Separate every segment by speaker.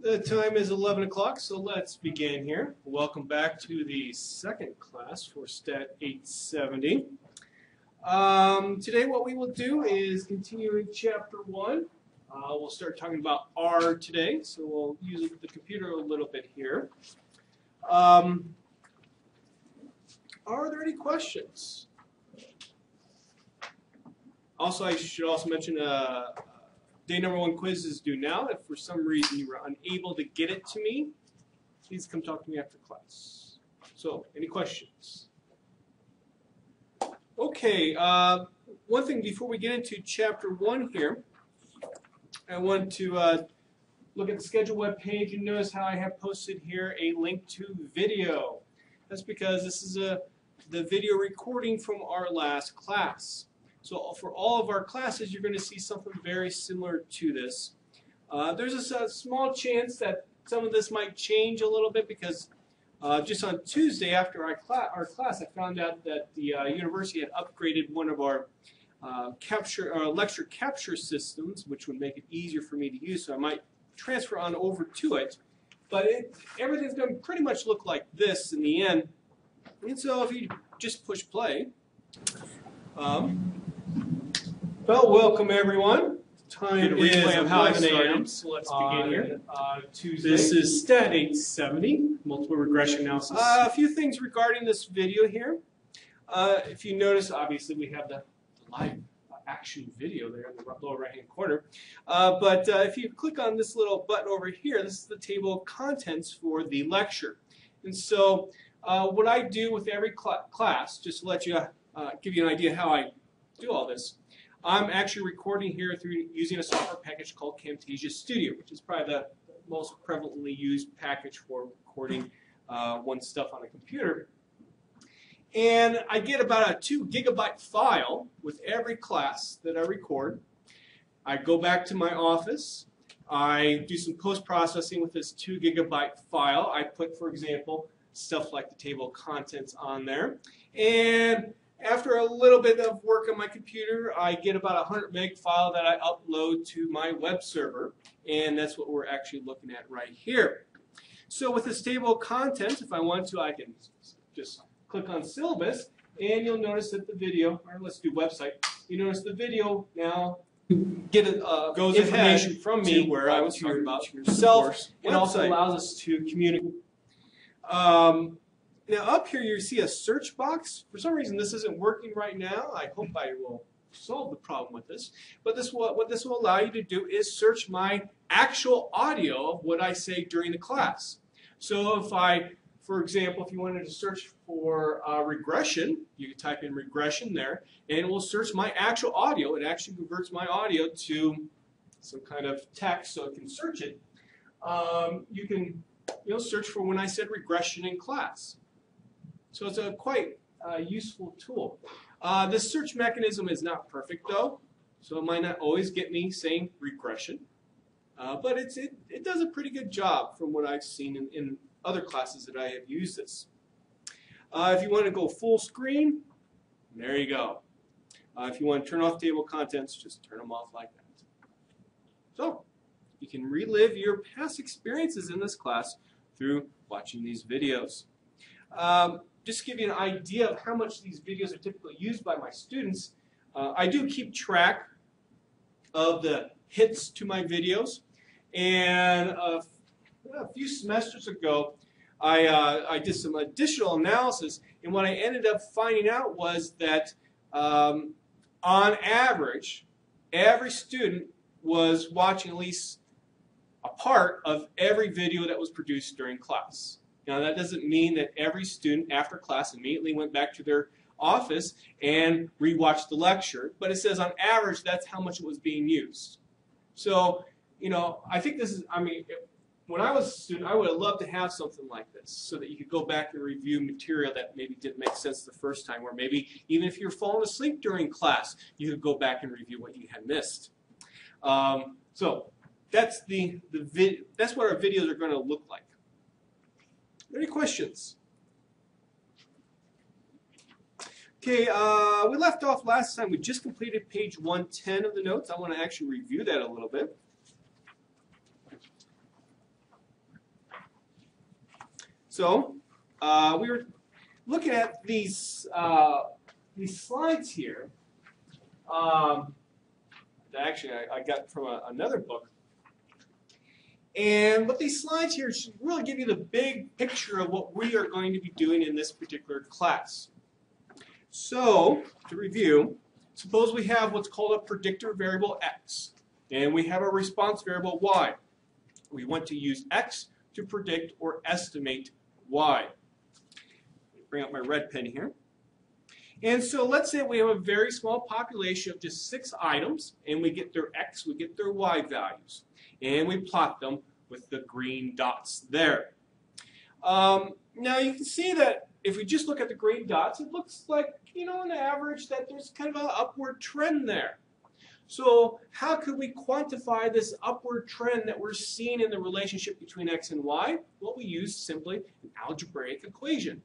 Speaker 1: The time is 11 o'clock, so let's begin here. Welcome back to the second class for Stat 870. Today what we will do is continue in Chapter 1. We'll start talking about R today, so we'll use the computer a little bit here. Are there any questions? Also, I should also mention Day number 1 quiz is due now. If for some reason you were unable to get it to me, please come talk to me after class. So, any questions? Okay, one thing before we get into Chapter 1 here, I want to look at the schedule web page and notice how I have posted here a link to video. That's because this is the video recording from our last class. So for all of our classes, you're going to see something very similar to this. There's a small chance that some of this might change a little bit because just on Tuesday after our class, I found out that the university had upgraded one of our lecture capture systems, which would make it easier for me to use. So I might transfer on over to it. But everything's going to pretty much look like this in the end. And so if you just push play. Well, welcome everyone. Time is 11 a.m. So let's begin here. Tuesday. This is Stat 870, multiple regression analysis. A few things regarding this video here. If you notice, obviously we have the live action video there in the lower right-hand corner. But if you click on this little button over here, this is the table of contents for the lecture. And so what I do with every class, just to let you give you an idea how I do all this, I'm actually recording here through using a software package called Camtasia Studio, which is probably the most prevalently used package for recording one's stuff on a computer. And I get about a 2 gigabyte file with every class that I record. I go back to my office. I do some post-processing with this 2 gigabyte file. I put, for example, stuff like the table of contents on there. And after a little bit of work on my computer, I get about a 100 meg file that I upload to my web server, and that's what we're actually looking at right here. So with this table of contents, if I want to, I can just click on syllabus, and you'll notice that the video, or let's do website, you notice the video now goes information from me where I was talking about yourself, and also allows us to communicate. Now up here you see a search box. For some reason this isn't working right now. I hope I will solve the problem with this. But what this will allow you to do is search my actual audio of what I say during the class. So if for example, if you wanted to search for regression, you can type in regression there, and it will search my actual audio. It actually converts my audio to some kind of text so it can search it. You can search for when I said regression in class. So it's a quite useful tool. This search mechanism is not perfect though, so it might not always get me saying regression, but it does a pretty good job from what I've seen in other classes that I have used this. If you want to go full screen, there you go. If you want to turn off table contents, just turn them off like that. So you can relive your past experiences in this class through watching these videos. Just to give you an idea of how much these videos are typically used by my students, I do keep track of the hits to my videos. And a few semesters ago, I did some additional analysis, and what I ended up finding out was that on average, every student was watching at least a part of every video that was produced during class. Now that doesn't mean that every student after class immediately went back to their office and rewatched the lecture, but it says on average that's how much it was being used. So, I think this is, when I was a student, I would have loved to have something like this so that you could go back and review material that maybe didn't make sense the first time, or maybe even if you're falling asleep during class, you could go back and review what you had missed. So that's that's what our videos are going to look like. Any questions? Okay, we left off last time. We just completed page 110 of the notes. I want to actually review that a little bit. So we were looking at these slides here. Actually, I got from another book. And what these slides here should really give you the big picture of what we are going to be doing in this particular class. So, to review, suppose we have what's called a predictor variable x, and we have a response variable y. We want to use x to predict or estimate y. Bring up my red pen here. And so let's say we have a very small population of just 6 items, and we get their x, we get their y values. And we plot them with the green dots there. Now you can see that if we just look at the green dots, it looks like, on average, that there's kind of an upward trend there. So how could we quantify this upward trend that we're seeing in the relationship between x and y? Well, we use simply an algebraic equation.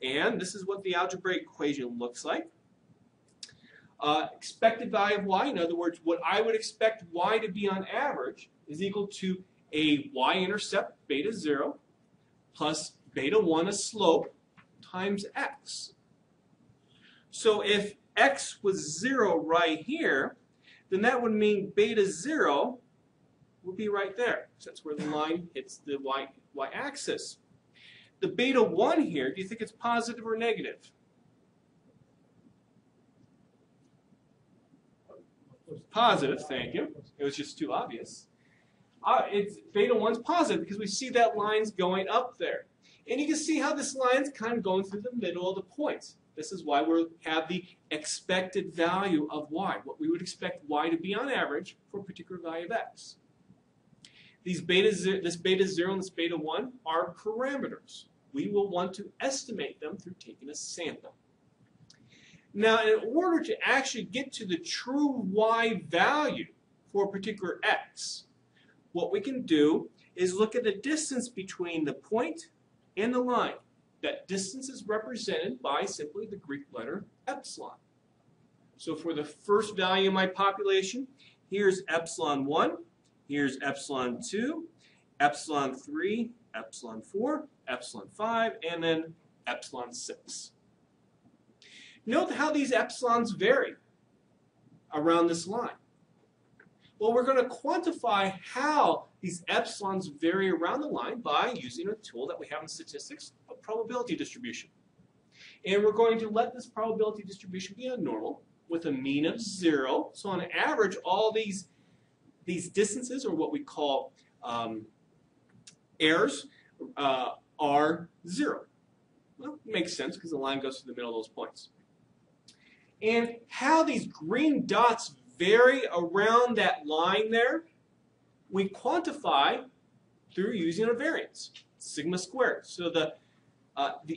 Speaker 1: And this is what the algebraic equation looks like. Expected value of y, in other words, what I would expect y to be on average, is equal to a y-intercept, beta 0, plus beta 1, a slope, times x. So if x was 0 right here, then that would mean beta 0 would be right there. So that's where the line hits the y-axis. The beta 1 here, do you think it's positive or negative? Positive, thank you. It was just too obvious. Beta 1's positive because we see that line's going up there. And you can see how this line's kind of going through the middle of the points. This is why we have the expected value of y, what we would expect y to be on average for a particular value of x. This beta 0 and this beta 1 are parameters. We will want to estimate them through taking a sample. Now, in order to actually get to the true y value for a particular x, what we can do is look at the distance between the point and the line. That distance is represented by simply the Greek letter epsilon. So for the first value of my population, here's epsilon 1, here's epsilon 2, epsilon 3, epsilon 4, epsilon 5, and then epsilon 6. Note how these epsilons vary around this line. Well, we're going to quantify how these epsilons vary around the line by using a tool that we have in statistics, a probability distribution. And we're going to let this probability distribution be a normal with a mean of 0. So on average, all these distances, or what we call errors, are 0. Well, it makes sense because the line goes through the middle of those points. And how these green dots vary around that line there, we quantify through using a variance, sigma squared. So the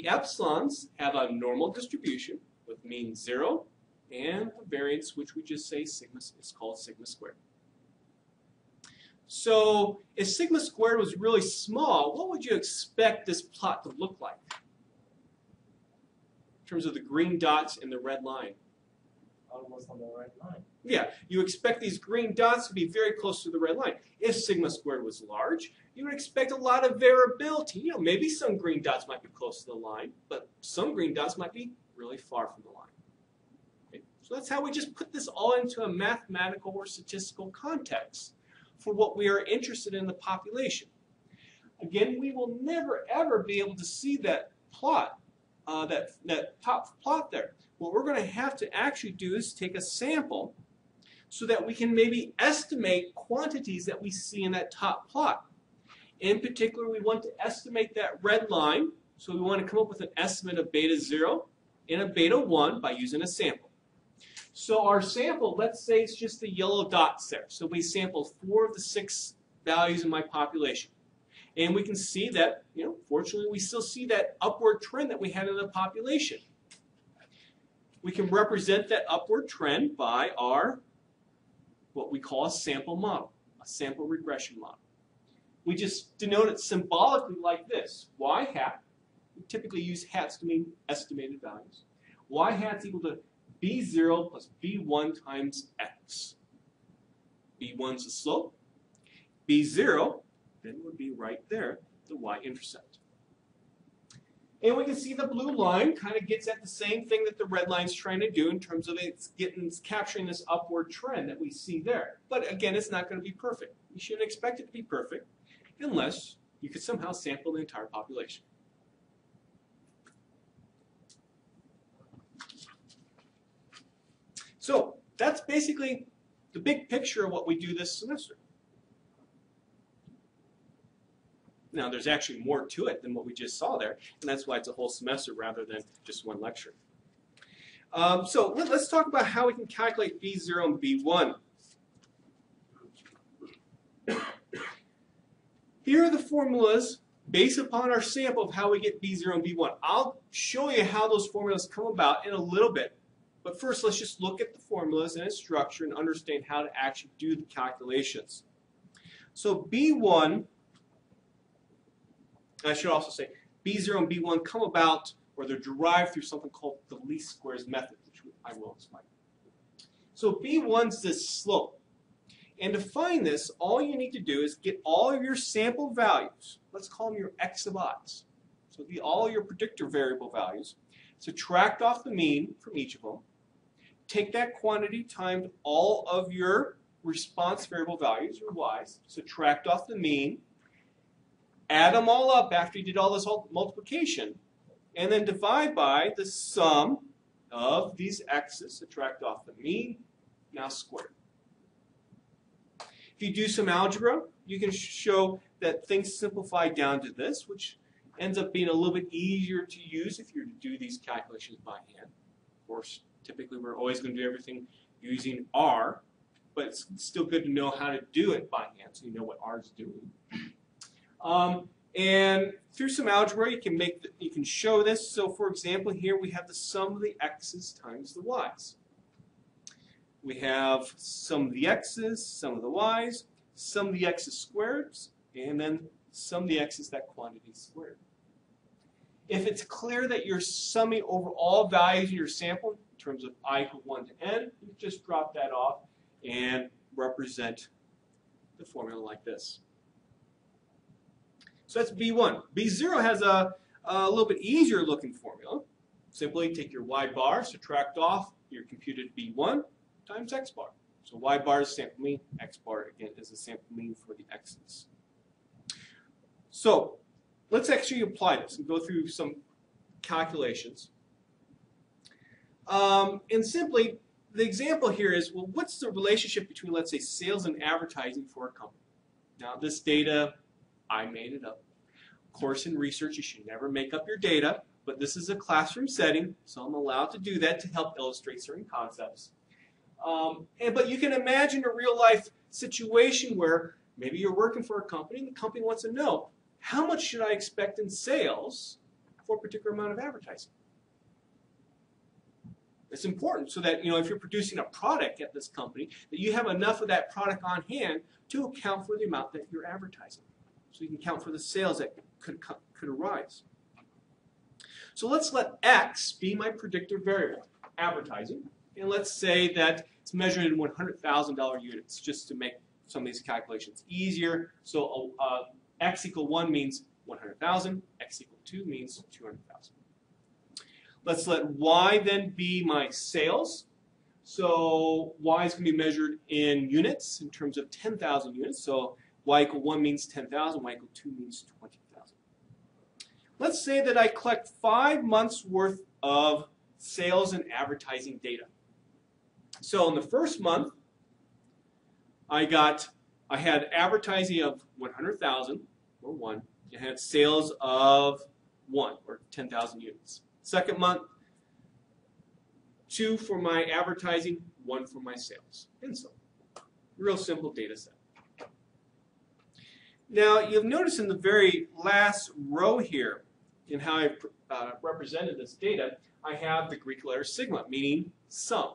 Speaker 1: epsilons have a normal distribution with mean 0 and a variance which we just say sigma is called sigma squared. So if sigma squared was really small, what would you expect this plot to look like in terms of the green dots and the red line?
Speaker 2: Almost on the right line.
Speaker 1: Yeah, you expect these green dots to be very close to the red line. If sigma squared was large, you would expect a lot of variability. Maybe some green dots might be close to the line, but some green dots might be really far from the line. Okay? So that's how we just put this all into a mathematical or statistical context for what we are interested in the population. Again, we will never ever be able to see that plot, that top plot there. What we're going to have to actually do is take a sample so that we can maybe estimate quantities that we see in that top plot. In particular, we want to estimate that red line, so we want to come up with an estimate of beta 0 and a beta 1 by using a sample. So our sample, let's say it's just the yellow dots there. So we sampled 4 of the 6 values in my population. And we can see that, fortunately, we still see that upward trend that we had in the population. We can represent that upward trend by our, what we call a sample model, a sample regression model. We just denote it symbolically like this. Y hat, we typically use hats to mean estimated values. Y hat's equal to B0 plus B1 times X. B1's the slope. B0 then would be right there, the y-intercept. And we can see the blue line kind of gets at the same thing that the red line's trying to do in terms of it's capturing this upward trend that we see there. But again, it's not going to be perfect. You shouldn't expect it to be perfect unless you could somehow sample the entire population. So that's basically the big picture of what we do this semester. Now, there's actually more to it than what we just saw there, and that's why it's a whole semester rather than just one lecture. So let's talk about how we can calculate B0 and B1. Here are the formulas based upon our sample of how we get B0 and B1. I'll show you how those formulas come about in a little bit. But first, let's just look at the formulas and its structure and understand how to actually do the calculations. So B1, I should also say, B0 and B1 come about, or they're derived through something called the least squares method, which I will explain. So B1's this slope. And to find this, all you need to do is get all of your sample values. Let's call them your x of i's. So all your predictor variable values. Subtract off the mean from each of them. Take that quantity times all of your response variable values, your y's. Subtract off the mean. Add them all up after you did all this multiplication. And then divide by the sum of these x's. Subtract off the mean. Now square. If you do some algebra, you can show that things simplify down to this, which ends up being a little bit easier to use if you're to do these calculations by hand. Of course, typically we're always going to do everything using R, but it's still good to know how to do it by hand so you know what R is doing. And through some algebra, you can show this. So for example, here we have the sum of the x's times the y's. We have sum of the x's, sum of the y's, sum of the x's squared, and then sum of the x's, that quantity squared. If it's clear that you're summing over all values in your sample in terms of I equal 1 to n, you just drop that off and represent the formula like this. So that's B1. B0 has a little bit easier looking formula. Simply take your y bar, subtract off your computed B1 times x bar. So y bar is sample mean, x bar again is the sample mean for the x's. So let's actually apply this and go through some calculations. And simply, the example here is, well, what's the relationship between, let's say, sales and advertising for a company? Now, this data, I made it up. Of course, in research, you should never make up your data, but this is a classroom setting, so I'm allowed to do that to help illustrate certain concepts. But you can imagine a real-life situation where maybe you're working for a company and the company wants to know, how much should I expect in sales for a particular amount of advertising? It's important so that, if you're producing a product at this company, that you have enough of that product on hand to account for the amount that you're advertising. So you can count for the sales that could arise. So let's let X be my predictor variable, advertising. And let's say that it's measured in $100,000 units, just to make some of these calculations easier. So X equal 1 means 100,000. X equal 2 means 200,000. Let's let Y then be my sales. So Y is going to be measured in units in terms of 10,000 units. So Y equal 1 means 10,000. Y equal 2 means 20,000. Let's say that I collect 5 months worth of sales and advertising data. So in the first month, I had advertising of 100,000, or 1. I had sales of 1, or 10,000 units. Second month, 2 for my advertising, 1 for my sales, and so on. Real simple data set. Now, you'll notice in the very last row here, in how I've represented this data, I have the Greek letter sigma, meaning sum.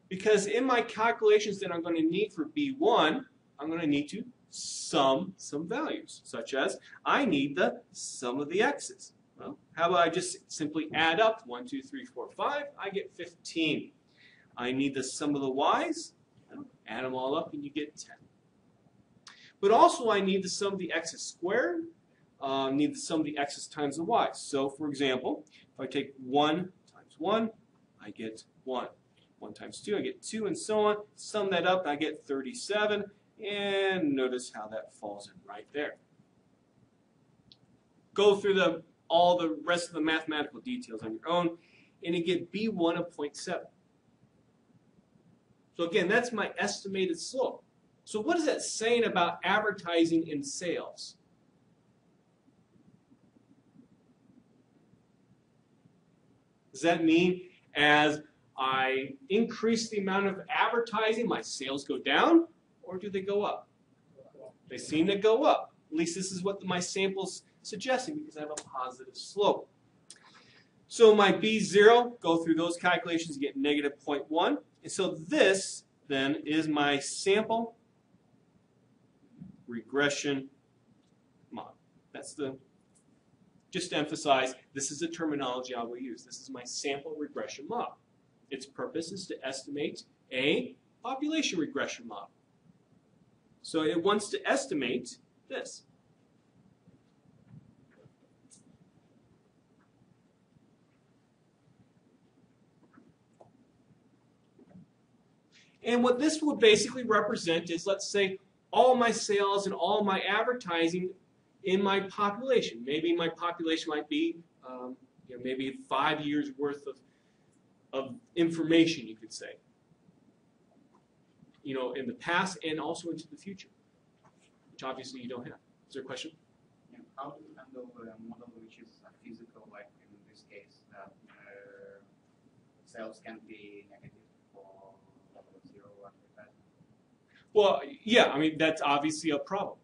Speaker 1: Because in my calculations that I'm going to need for B1, I'm going to need to sum some values, such as I need the sum of the x's. Well, how about I just simply add up 1, 2, 3, 4, 5, I get 15. I need the sum of the y's, add them all up and you get 10. But also I need the sum of the x's squared need the sum of the x's times the y's. So, for example, if I take 1 times 1, I get 1. 1 times 2, I get 2, and so on. Sum that up, I get 37. And notice how that falls in right there. Go through all the rest of the mathematical details on your own, and you get B1 of 0.7. So again, that's my estimated slope. So what is that saying about advertising and sales? Does that mean as I increase the amount of advertising, my sales go down, or do they go up? They seem to go up. At least this is what my sample's suggesting because I have a positive slope. So my B0, go through those calculations, you get negative 0.1. And so this, then, is my sample regression model. That's just to emphasize, this is the terminology I will use. This is my sample regression model. Its purpose is to estimate a population regression model. So it wants to estimate this. And what this would basically represent is, let's say, all my sales and all my advertising in my population. Maybe my population might be maybe 5 years worth of information, you could say, in the past and also into the future, which obviously you don't have. Is there a question?
Speaker 3: Yeah. How do you handle a model which is physical, like in this case, that sales can be negative for level of 0 advertising?
Speaker 1: Well, yeah, I mean, that's obviously a problem.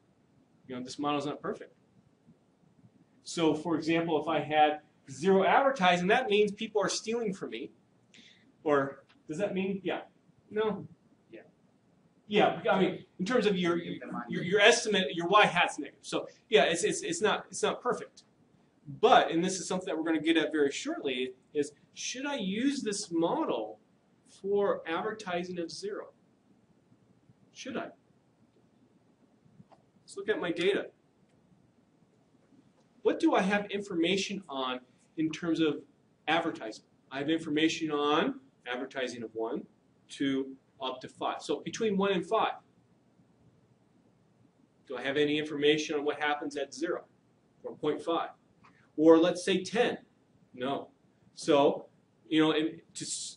Speaker 1: This model is not perfect. So, for example, if I had 0 advertising, that means people are stealing from me. Or does that mean, yeah, no?
Speaker 3: Yeah.
Speaker 1: Yeah, I mean, in terms of your estimate, your y hat's negative. So, yeah, it's not perfect. But, and this is something that we're going to get at very shortly, is should I use this model for advertising of 0? Should I? Let's look at my data. What do I have information on in terms of advertising? I have information on advertising of 1, 2, up to 5. So between 1 and 5. Do I have any information on what happens at 0 or 0.5? Or let's say 10? No. So, and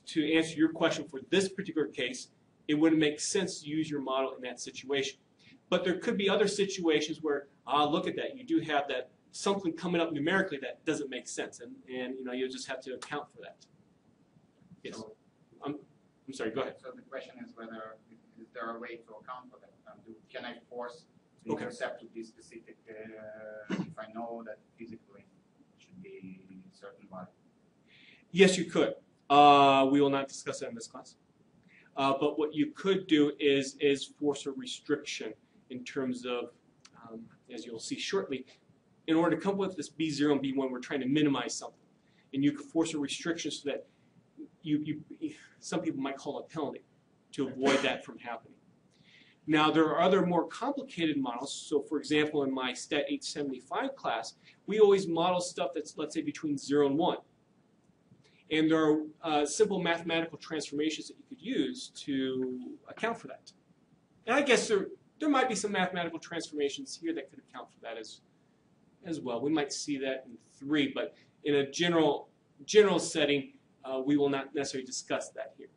Speaker 1: to answer your question for this particular case, it wouldn't make sense to use your model in that situation. But there could be other situations where, look at that, you do have that something coming up numerically that doesn't make sense, and you'll just have to account for that. Yes.
Speaker 3: So,
Speaker 1: I'm sorry, go ahead.
Speaker 3: So the question is whether is there a way to account for that? Can I force the intercept to be specific if I know that physically it should be a certain value?
Speaker 1: Yes, you could. We will not discuss that in this class. But what you could do is force a restriction in terms of, as you'll see shortly, in order to come up with this B0 and B1, we're trying to minimize something. And you could force a restriction so that some people might call it a penalty to avoid that from happening. Now, there are other more complicated models. So, for example, in my Stat 875 class, we always model stuff that's, let's say, between 0 and 1. And there are simple mathematical transformations that you could use to account for that. And I guess there might be some mathematical transformations here that could account for that as well. We might see that in 3, but in a general setting, we will not necessarily discuss that here.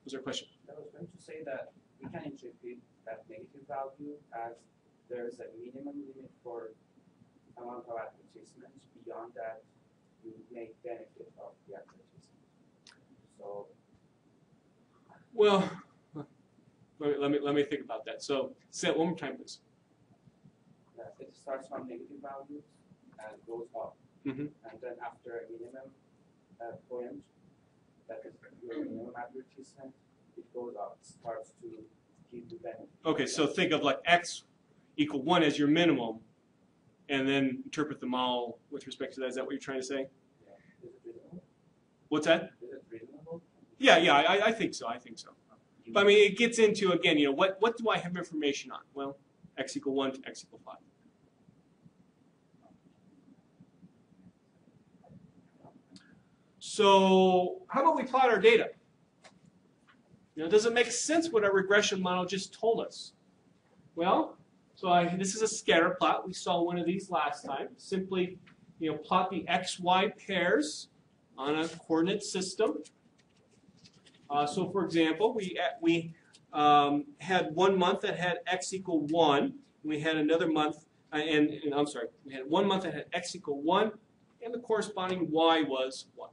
Speaker 1: Was there a question?
Speaker 2: I was going to say that we can interpret that negative value as there's a minimum limit for amount of advertisements. Beyond that, you may benefit of the advertisement. So,
Speaker 1: well, let me think about that. So, say it one more time, please.
Speaker 2: It starts from negative values and goes up, and then after a minimum point, that is your minimum advertisement, it goes up, starts to give the benefit.
Speaker 1: Okay, so think of like x equal 1 as your minimum, and then interpret the model with respect to that. Is that what you're trying to say?
Speaker 2: Yeah. Is it reasonable?
Speaker 1: What's that?
Speaker 2: Is it reasonable?
Speaker 1: Yeah, I think so. I think so. But I mean, it gets into, again, what do I have information on? Well, x equal 1 to x equal 5. So how about we plot our data? Does it make sense what our regression model just told us? Well, this is a scatter plot. We saw one of these last time. Simply, plot the XY pairs on a coordinate system. So, for example, we had 1 month that had x equal 1. And we had another month, I'm sorry, we had 1 month that had x equal 1, and the corresponding y was 1.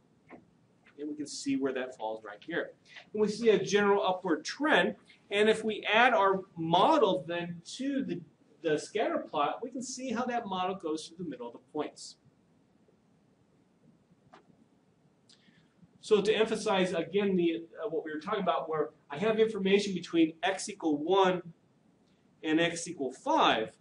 Speaker 1: And we can see where that falls right here. And we see a general upward trend. And if we add our model then to the scatter plot, we can see how that model goes through the middle of the points. So to emphasize again what we were talking about, where I have information between x equal 1 and x equal 5,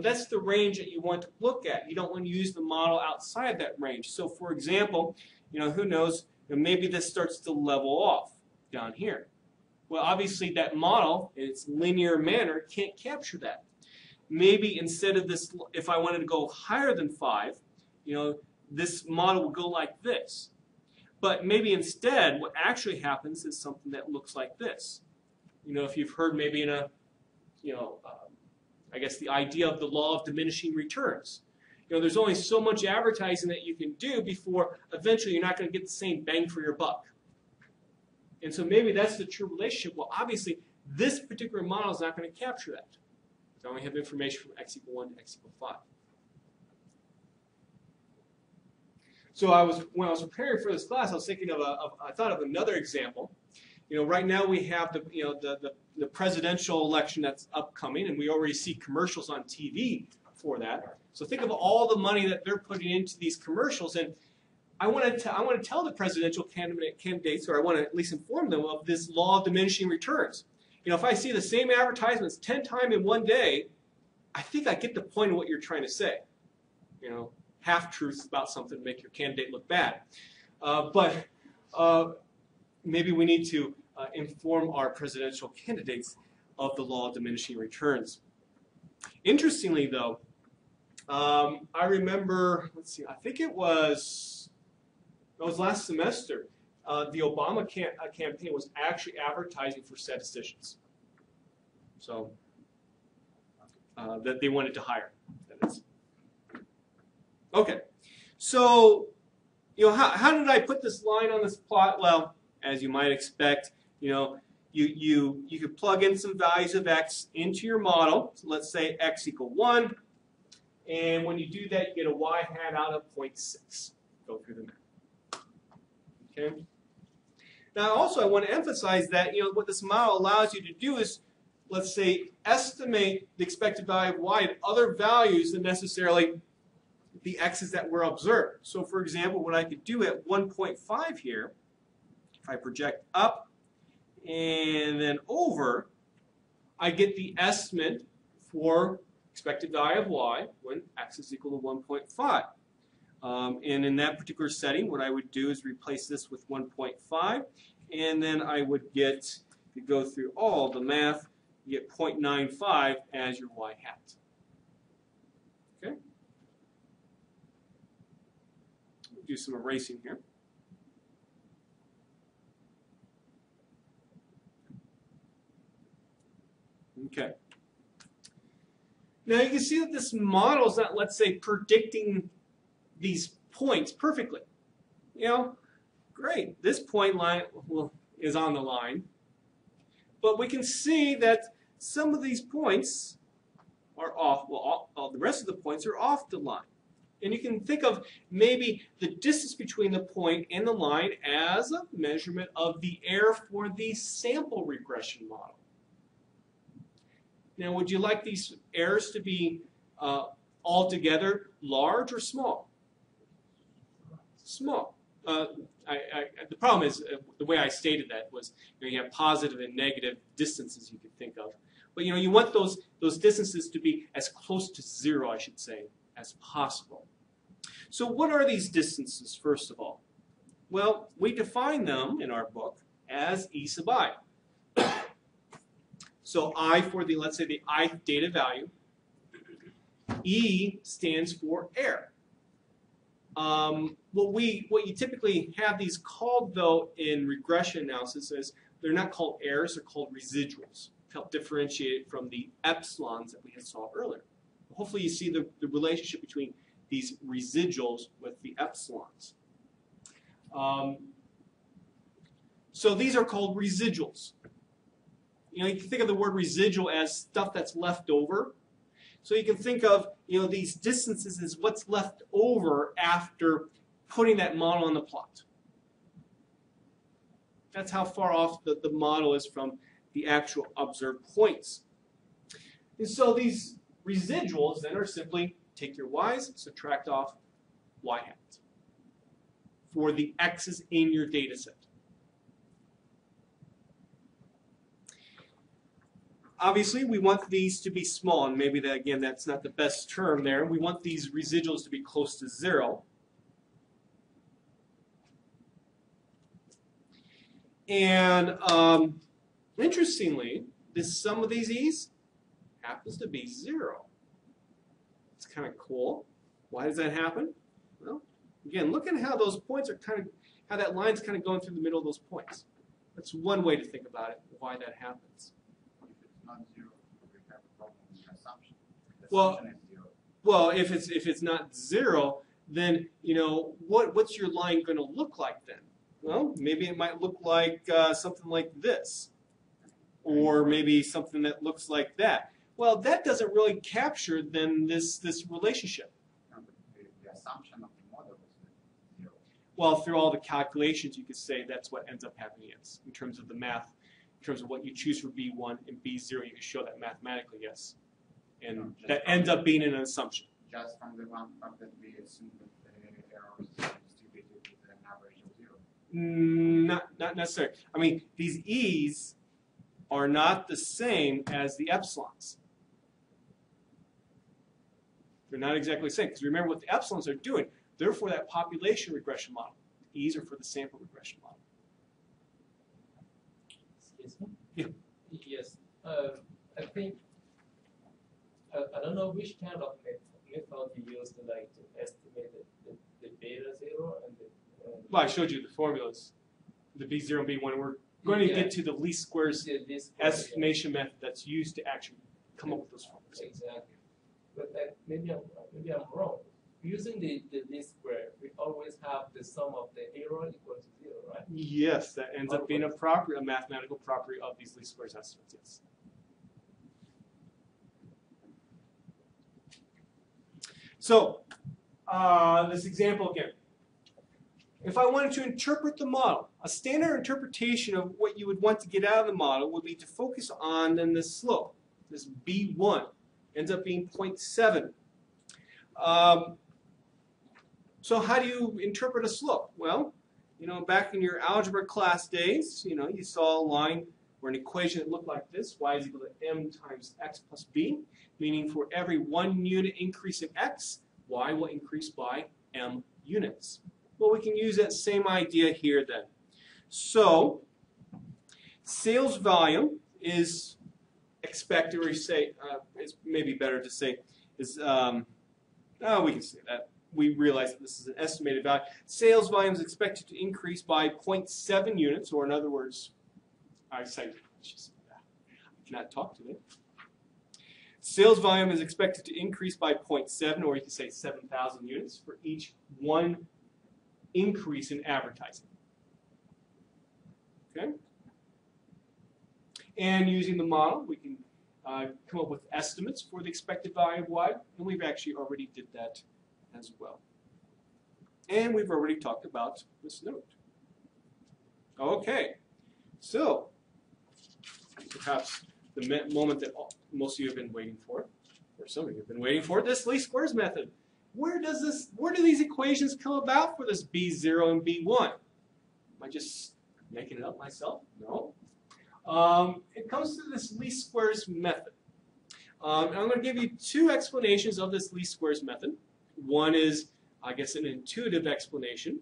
Speaker 1: that's the range that you want to look at. You don't want to use the model outside that range. So for example, who knows, maybe this starts to level off down here. Well, obviously that model, in its linear manner, can't capture that. Maybe instead of this, if I wanted to go higher than 5, this model will go like this. But maybe instead, what actually happens is something that looks like this. If you've heard maybe in a, I guess the idea of the law of diminishing returns. There's only so much advertising that you can do before eventually you're not going to get the same bang for your buck. And so maybe that's the true relationship. Well, obviously, this particular model is not going to capture that. I only have information from x equal 1 to x equal 5. So when I was preparing for this class, I was thinking I thought of another example. Right now we have the presidential election that's upcoming, and we already see commercials on TV for that. So think of all the money that they're putting into these commercials, and I want to tell the presidential candidates, or I want to at least inform them of this law of diminishing returns. If I see the same advertisements 10 times in one day, I think I get the point of what you're trying to say. Half-truths about something to make your candidate look bad. But maybe we need to inform our presidential candidates of the law of diminishing returns. Interestingly, though, I remember, let's see, I think it was last semester, the Obama campaign was actually advertising for statisticians. So, that they wanted to hire, that is. Okay, so, how did I put this line on this plot? Well, as you might expect, you could plug in some values of x into your model. So let's say x equal 1. And when you do that, you get a y hat out of 0.6. Go through the math. Okay. Now, also, I want to emphasize that what this model allows you to do is, let's say, estimate the expected value of y at other values than necessarily the x's that were observed. So, for example, what I could do at 1.5 here, if I project up and then over, I get the estimate for expected value of y when x is equal to 1.5. And in that particular setting, what I would do is replace this with 1.5, and then I would get, if you go through all the math, you get 0.95 as your y hat. Okay? We'll do some erasing here. Okay. Now you can see that this model is not, let's say, predicting these points perfectly. Great. This point line is on the line. But we can see that some of these points are off. Well, all the rest of the points are off the line. And you can think of maybe the distance between the point and the line as a measurement of the error for the sample regression model. Now, would you like these errors to be altogether large or small? Small. The problem is the way I stated that was you have positive and negative distances you could think of. But you want those distances to be as close to 0, I should say, as possible. So what are these distances, first of all? Well, we define them in our book as E sub I. So I for the, let's say, the ith data value. E stands for error. what you typically have these called, though, in regression analysis is they're not called errors, they're called residuals to help differentiate it from the epsilons that we had saw earlier. Hopefully you see the relationship between these residuals with the epsilons. So these are called residuals. You know, you can think of the word residual as stuff that's left over. So you can think of, you know, these distances as what's left over after putting that model on the plot. That's how far off the model is from the actual observed points. And so these residuals then are simply take your y's, subtract off y hat for the x's in your data set. Obviously, we want these to be small, and maybe that, again, that's not the best term there. We want these residuals to be close to 0. And interestingly, the sum of these e's happens to be 0. It's kind of cool. Why does that happen? Well, again, look at how those points are how that line's kind of going through the middle of those points. That's one way to think about it, why that happens.
Speaker 3: Not 0, we have a problem with the assumption. The
Speaker 1: Well,
Speaker 3: assumption is 0.
Speaker 1: Well, if it's not 0, then, you know, what's your line going to look like then? Well, maybe it might look like something like this, or maybe something that looks like that. Well, that doesn't really capture then this relationship.
Speaker 3: No, but the assumption of the model is 0.
Speaker 1: Well, through all the calculations, you could say that's what ends up happening, yes, in terms of the math. In terms of what you choose for B1 and B0, you can show that mathematically, yes. And
Speaker 3: No,
Speaker 1: that ends up being an assumption.
Speaker 3: Just from the one fact that we assume that the error is distributed with an average of 0.
Speaker 1: Not necessarily. I mean, these e's are not the same as the epsilons. They're not exactly the same, because remember what the epsilons are doing. They're for that population regression model. E's are for the sample regression model.
Speaker 4: Excuse me?
Speaker 1: Yeah.
Speaker 4: Yes. I think I don't know which kind of method you use to estimate the beta 0 and the.
Speaker 1: Well, I showed you the formulas, the B0 and B1. We're going to get to the least squares estimation method that's used to actually come up with those formulas.
Speaker 4: Exactly. But maybe I'm wrong. Using the least square, we always have the sum of the error equal to 0, right?
Speaker 1: Yes, that ends up being a mathematical property of these least squares estimates, yes. So, this example again. If I wanted to interpret the model, a standard interpretation of what you would want to get out of the model would be to focus on then this slope. This B1 ends up being 0.7. So how do you interpret a slope? Well, you know, back in your algebra class days, you know, you saw a line or an equation that looked like this, y is equal to m times x plus b, meaning for every 1 unit increase in x, y will increase by m units. Well, we can use that same idea here then. So, sales volume is expected, or say, it's maybe better to say, is, we can say that. We realize that this is an estimated value. Sales volume is expected to increase by 0.7 units, or in other words, I cannot talk today. Sales volume is expected to increase by 0.7, or you can say 7,000 units for each 1 increase in advertising. Okay? And using the model, we can come up with estimates for the expected value of y, and we've actually already did that as well. And we've already talked about this note. Okay, so perhaps the moment that most of you have been waiting for, or some of you have been waiting for, this least squares method. Where do these equations come about for this B0 and B1? Am I just making it up myself? No. It comes to this least squares method. And I'm going to give you 2 explanations of this least squares method. One is, I guess, an intuitive explanation,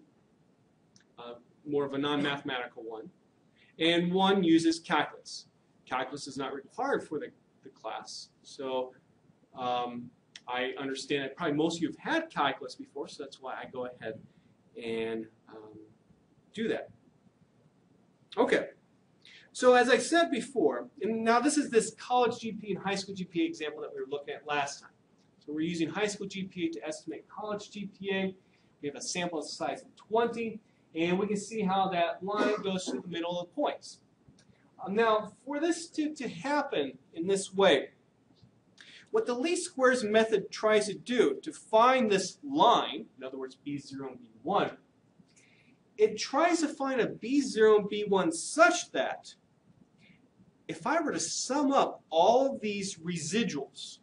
Speaker 1: more of a non-mathematical one. And one uses calculus. Calculus is not required for the class, so I I understand that probably most of you have had calculus before, so that's why I go ahead and do that. Okay. So as I said before, and now this is this college GPA and high school GPA example that we were looking at last time. So we're using high school GPA to estimate college GPA. We have a sample size of 20, and we can see how that line goes through the middle of the points. Now, for this to happen in this way, what the least squares method tries to do to find this line, in other words, B0 and B1, it tries to find a B0 and B1 such that if I were to sum up all of these residuals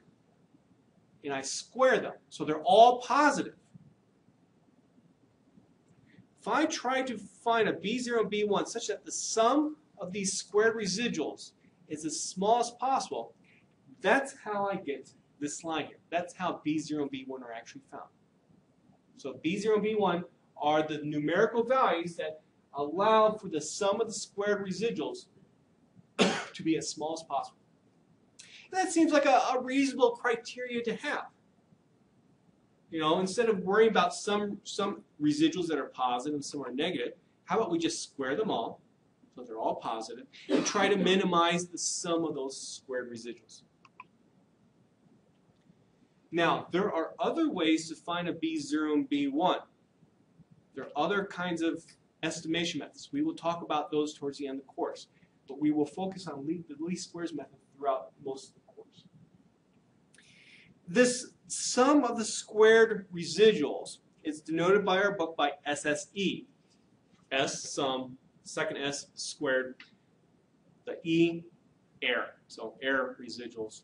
Speaker 1: and I square them, so they're all positive, if I try to find a B0 and B1 such that the sum of these squared residuals is as small as possible, that's how I get this line here. That's how B0 and B1 are actually found. So B0 and B1 are the numerical values that allow for the sum of the squared residuals to be as small as possible. And that seems like a reasonable criteria to have. You know, instead of worrying about some residuals that are positive and some are negative, how about we just square them all, so they're all positive, and try to minimize the sum of those squared residuals. Now, there are other ways to find a B0 and B1. There are other kinds of estimation methods. We will talk about those towards the end of the course, but we will focus on the least squares method throughout most of the course. This sum of the squared residuals is denoted by our book by SSE. S, sum, second S, squared, the E, error. So error residuals,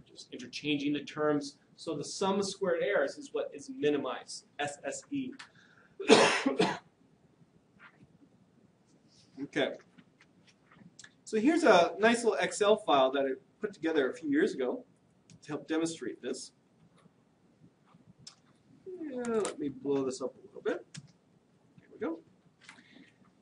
Speaker 1: just interchanging the terms. So the sum of squared errors is what is minimized, SSE. Okay. So here's a nice little Excel file that I put together a few years ago to help demonstrate this. Let me blow this up a little bit. There we go.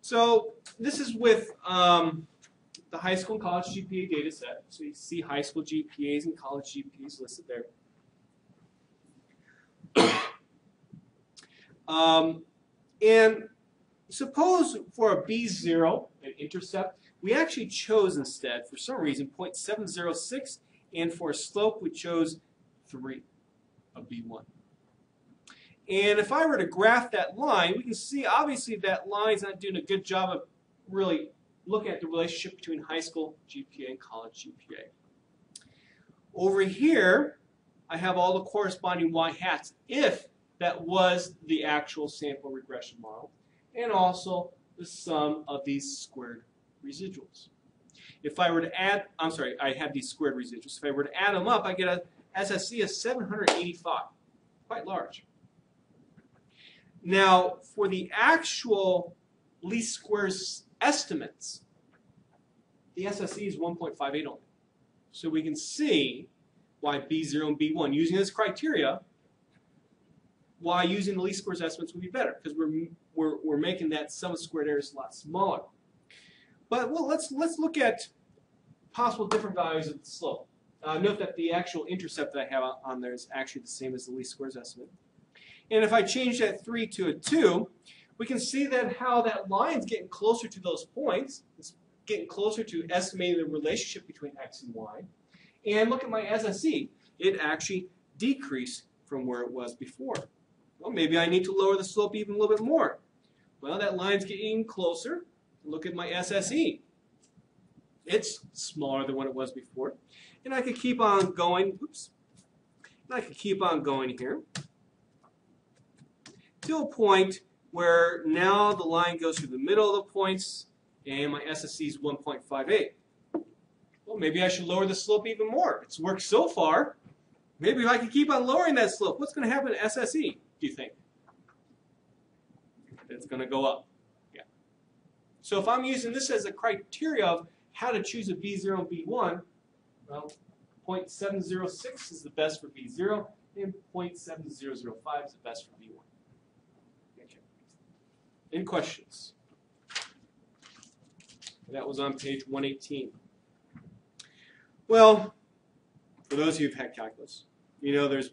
Speaker 1: So this is with the high school and college GPA data set. So you see high school GPAs and college GPAs listed there. And suppose for a B0, an intercept, we actually chose instead, for some reason, 0.706, and for a slope, we chose 3 of B1. And if I were to graph that line, we can see obviously that line's not doing a good job of really looking at the relationship between high school GPA and college GPA. Over here, I have all the corresponding y-hats if that was the actual sample regression model, and also the sum of these squared residuals. If I were to add, I'm sorry, I have these squared residuals. If I were to add them up, I get a SSE of 785, quite large. Now, for the actual least squares estimates, the SSE is 1.58 only. So we can see why B0 and B1, using this criteria, why using the least squares estimates would be better, because we're making that sum of squared errors a lot smaller. But well, let's look at possible different values of the slope. Note that the actual intercept that I have on there is actually the same as the least squares estimate. And if I change that 3 to a 2, we can see that how that line's getting closer to those points. It's getting closer to estimating the relationship between x and y. And look at my SSE. It actually decreased from where it was before. Well, maybe I need to lower the slope even a little bit more. Well, that line's getting closer. Look at my SSE. It's smaller than what it was before. And I could keep on going. Oops. And I could keep on going here to a point where now the line goes through the middle of the points and my SSE is 1.58. Well, maybe I should lower the slope even more. It's worked so far. Maybe if I can keep on lowering that slope, what's going to happen to SSE, do you think? It's going to go up. Yeah. So if I'm using this as a criteria of how to choose a B0 and B1, well, 0.706 is the best for B0, and 0.7005 is the best for B1. Okay. Any questions? That was on page 118. Well, for those of you who've had calculus, You know, there's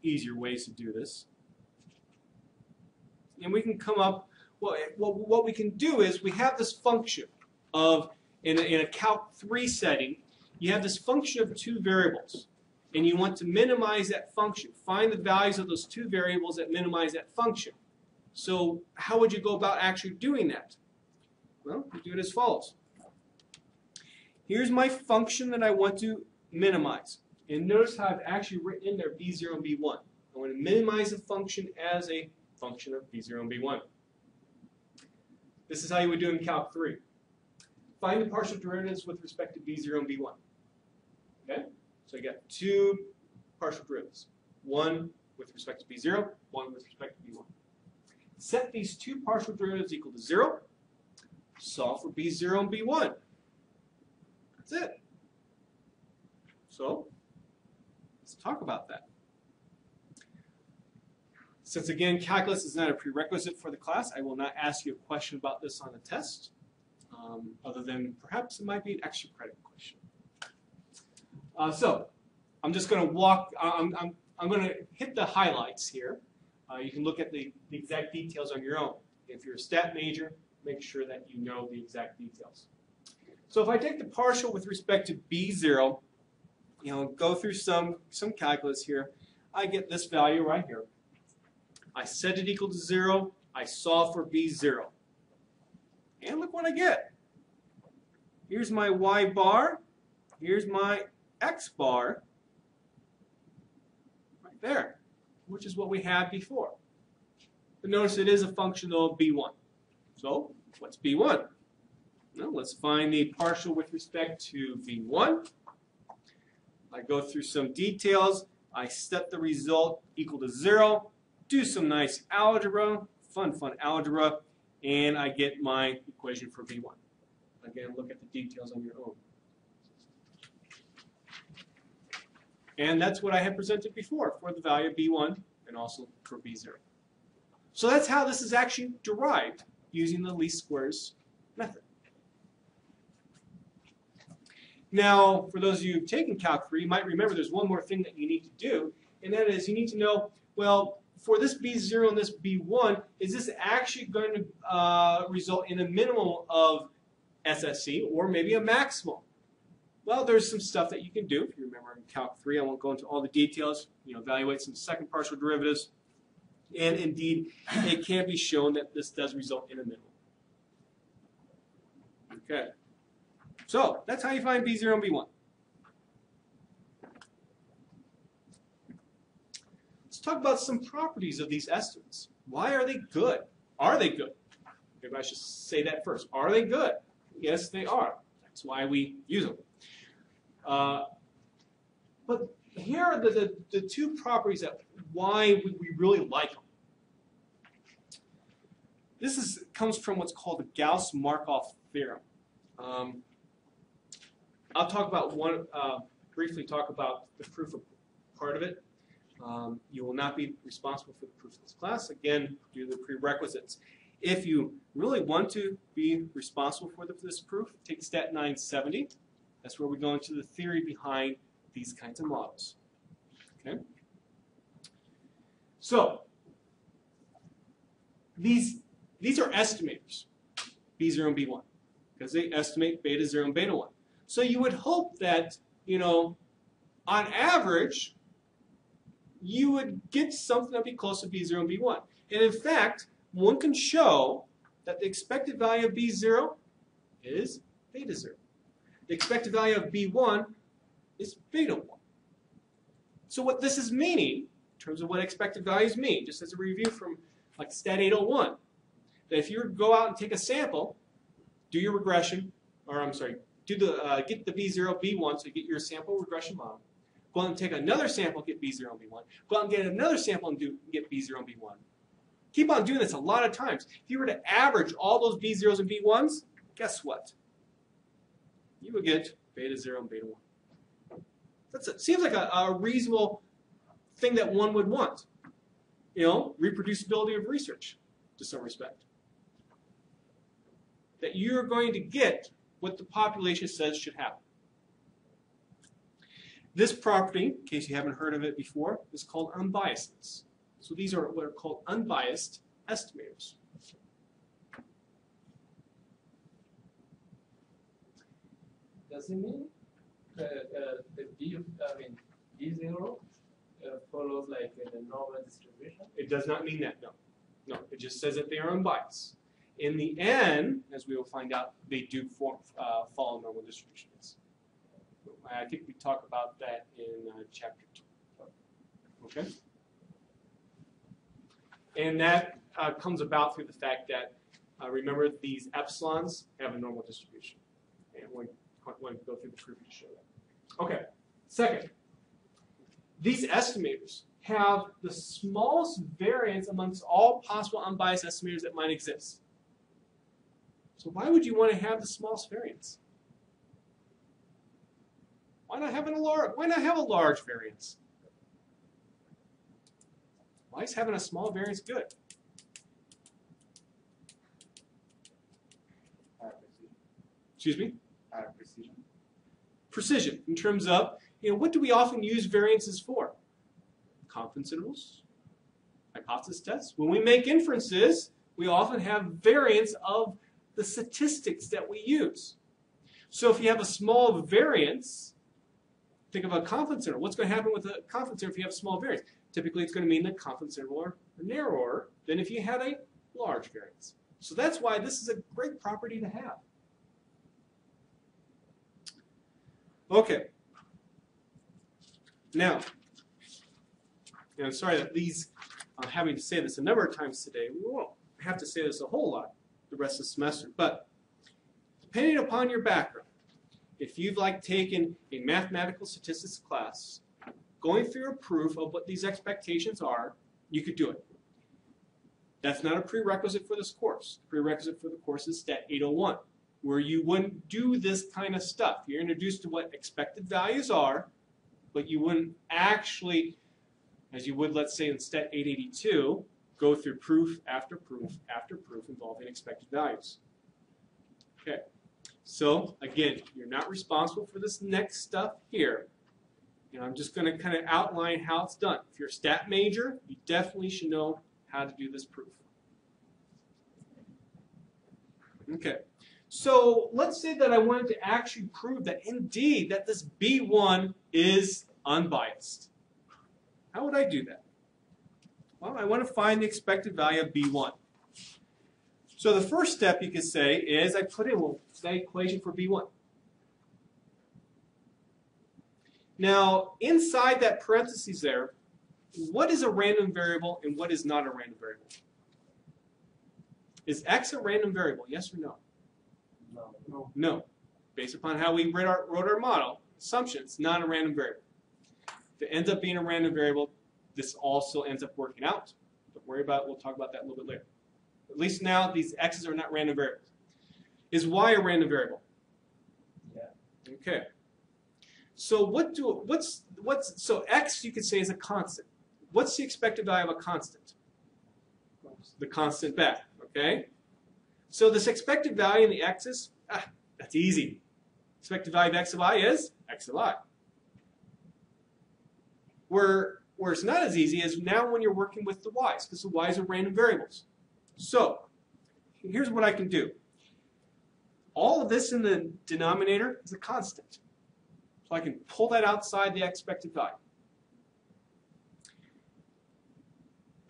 Speaker 1: easier ways to do this. And we can come up, well, what we can do is we have this function of, in a Calc 3 setting, you have this function of two variables. And you want to minimize that function. Find the values of those two variables that minimize that function. So how would you go about actually doing that? Well, you do it as follows. Here's my function that I want to minimize. And notice how I've actually written in there b0 and b1. I want to minimize the function as a function of b0 and b1. This is how you would do in Calc 3. Find the partial derivatives with respect to b0 and b1. Okay? So you got two partial derivatives. One with respect to b0, one with respect to b1. Set these two partial derivatives equal to 0. Solve for b0 and b1. That's it. So, let's talk about that. Since, again, calculus is not a prerequisite for the class, I will not ask you a question about this on the test, other than perhaps it might be an extra credit question. So, I'm just going to walk, I'm going to hit the highlights here. You can look at the exact details on your own. If you're a stat major, make sure that you know the exact details. So if I take the partial with respect to b0, you know, go through some calculus here, I get this value right here. I set it equal to 0. I solve for b0. And look what I get. Here's my y bar. Here's my x bar. Right there, which is what we had before. But notice it is a function of b1. So what's b1? Well, let's find the partial with respect to b1. I go through some details. I set the result equal to 0. Do some nice algebra, fun algebra, and I get my equation for b1. Again, look at the details on your own. And that's what I had presented before for the value of b1 and also for b0. So that's how this is actually derived using the least squares method. Now, for those of you who've taken Calc 3, you might remember there's one more thing that you need to do, and that is you need to know, well, for this b0 and this b1, is this actually going to result in a minimum of SSE or maybe a maximum? Well, there's some stuff that you can do. If you remember in Calc 3, I won't go into all the details. You know, evaluate some second partial derivatives. And indeed, it can be shown that this does result in a minimum. Okay. So, that's how you find b0 and b1. Let's talk about some properties of these estimates. Why are they good? Are they good? Maybe I should say that first. Are they good? Yes, they are. That's why we use them. But here are the two properties that why we really like them. This comes from what's called the Gauss-Markov theorem. I'll talk about briefly talk about the proof of part of it. You will not be responsible for the proof of this class. Again, due to the prerequisites. If you really want to be responsible for this proof, take Stat 970. That's where we go into the theory behind these kinds of models. Okay. So these are estimators, B0 and B1, because they estimate beta 0 and beta 1. So you would hope that, you know, on average, you would get something that would be close to B0 and B1. And in fact, one can show that the expected value of B0 is beta 0. The expected value of B1 is beta 1. So what this is meaning, in terms of what expected values mean, just as a review from like Stat 801, that if you go out and take a sample, do your regression, or I'm sorry, get the B0, B1, so you get your sample regression model. Go out and take another sample, get B0 and B1. Go out and get another sample and get B0 and B1. Keep on doing this a lot of times. If you were to average all those B0s and B1s, guess what? You would get beta 0 and beta 1. That seems like a reasonable thing that one would want. You know, reproducibility of research, to some respect. That you're going to get what the population says should happen. This property, in case you haven't heard of it before, is called unbiasedness. So these are what are called unbiased estimators.
Speaker 4: Does it mean the D0 follows like the normal distribution?
Speaker 1: It does not mean that, no. No, it just says that they are unbiased. In the end, as we will find out, they do follow normal distributions. I think we talk about that in chapter 2. Okay? And that comes about through the fact that, remember, these epsilons have a normal distribution. And we're going to go through the proof to show that. Okay, second, these estimators have the smallest variance amongst all possible unbiased estimators that might exist. So why would you want to have the smallest variance? Why not have a large variance? Why is having a small variance good? Excuse me?
Speaker 3: Precision.
Speaker 1: Precision, in terms of, what do we often use variances for? Confidence intervals, hypothesis tests. When we make inferences, we often have variance of the statistics that we use. So if you have a small variance, think of a confidence interval. What's going to happen with a confidence interval if you have a small variance? Typically, it's going to mean the confidence interval are narrower than if you had a large variance. So that's why this is a great property to have. Okay. Now, I'm sorry that I'm having to say this a number of times today. We won't have to say this a whole lot the rest of the semester. But depending upon your background, if you've taken a mathematical statistics class, going through a proof of what these expectations are, you could do it. That's not a prerequisite for this course. The prerequisite for the course is Stat 801, where you wouldn't do this kind of stuff. You're introduced to what expected values are, but you wouldn't actually, as you would, let's say, in Stat 882, go through proof after proof after proof involving expected values. Okay. So, again, you're not responsible for this next stuff here. I'm just going to kind of outline how it's done. If you're a stat major, you definitely should know how to do this proof. Okay. So, let's say that I wanted to actually prove that, indeed, that this B1 is unbiased. How would I do that? Well, I want to find the expected value of B1. So the first step you could say is I put in the equation for B1. Now, inside that parentheses there, what is a random variable and what is not a random variable? Is X a random variable? Yes or no?
Speaker 4: No.
Speaker 1: No. Based upon how we wrote our model, assumptions, not a random variable. If it ends up being a random variable, this also ends up working out. Don't worry about it. We'll talk about that a little bit later. At least now, these x's are not random variables. Is y a random variable?
Speaker 4: Yeah.
Speaker 1: Okay. So so x you could say is a constant. What's the expected value of a constant? The constant back. Okay. So this expected value in the x's, that's easy. Expected value of x of I is x of I. Where it's not as easy is now when you're working with the y's, because the y's are random variables. So here's what I can do. All of this in the denominator is a constant. So I can pull that outside the expected value.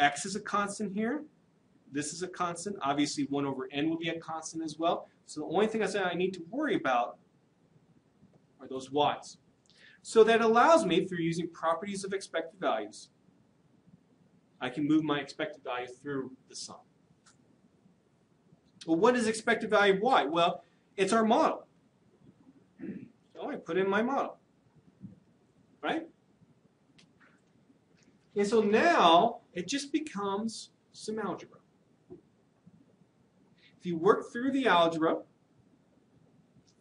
Speaker 1: X is a constant here. This is a constant. Obviously, 1 over n will be a constant as well. So the only thing I need to worry about are those y's. So that allows me, through using properties of expected values, I can move my expected value through the sum. Well, what is expected value of y? Well, it's our model. So I put in my model. Right? And so now it just becomes some algebra. If you work through the algebra,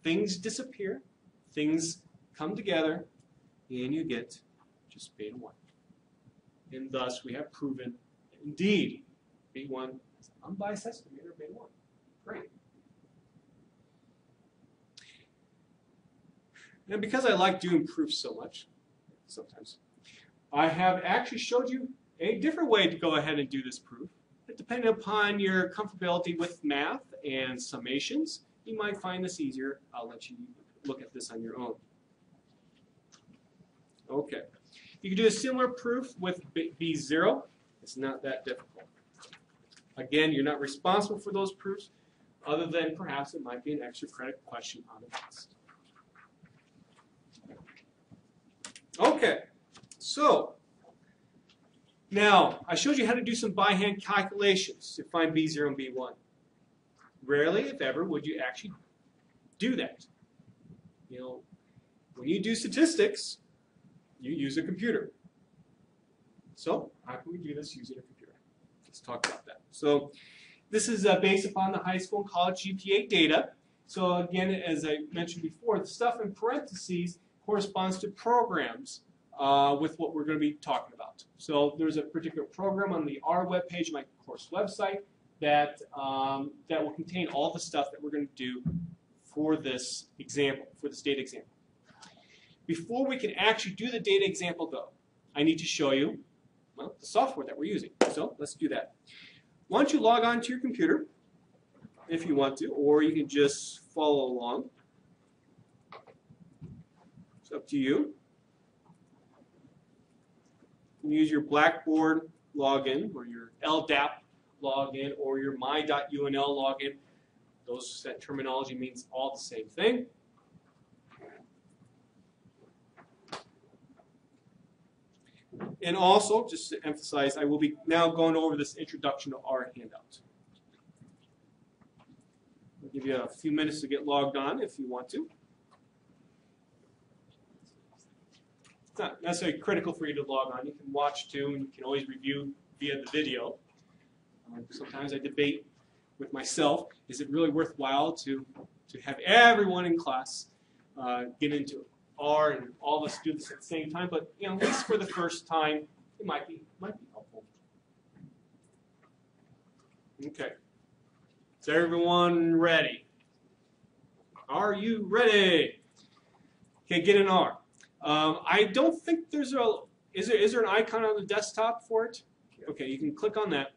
Speaker 1: things disappear, things come together, and you get just beta 1. And thus we have proven that indeed B1 is an unbiased estimator of beta 1. Great. And because I like doing proofs so much, sometimes. I have actually showed you a different way to go ahead and do this proof. Depending upon your comfortability with math and summations, you might find this easier. I'll let you look at this on your own. Okay. You can do a similar proof with B0. It's not that difficult. Again, you're not responsible for those proofs, other than perhaps it might be an extra credit question on the test. Okay, so now I showed you how to do some by hand calculations to find B0 and B1. Rarely, if ever, would you actually do that. You know, when you do statistics, you use a computer. So how can we do this using a computer? Let's talk about that. So this is based upon the high school and college GPA data. So again, as I mentioned before, the stuff in parentheses corresponds to programs with what we're going to be talking about. So there's a particular program on the R webpage, my course website, that that will contain all the stuff that we're going to do for this example, for this data example. Before we can actually do the data example, though, I need to show you, well, the software that we're using. So let's do that. Why don't you log on to your computer, if you want to, or you can just follow along. It's up to you. You can use your Blackboard login, or your LDAP login, or your my.unl login. That terminology means all the same thing. And also, just to emphasize, I will be now going over this introduction to R handout. I'll give you a few minutes to get logged on if you want to. It's not necessarily critical for you to log on. You can watch too, and you can always review via the video. Sometimes I debate with myself, is it really worthwhile to have everyone in class get into R and all of us do this at the same time? But you know, at least for the first time, it might be helpful. Okay. Is everyone ready? Are you ready? Okay, get an R. I don't think there's is there an icon on the desktop for it? Okay, you can click on that.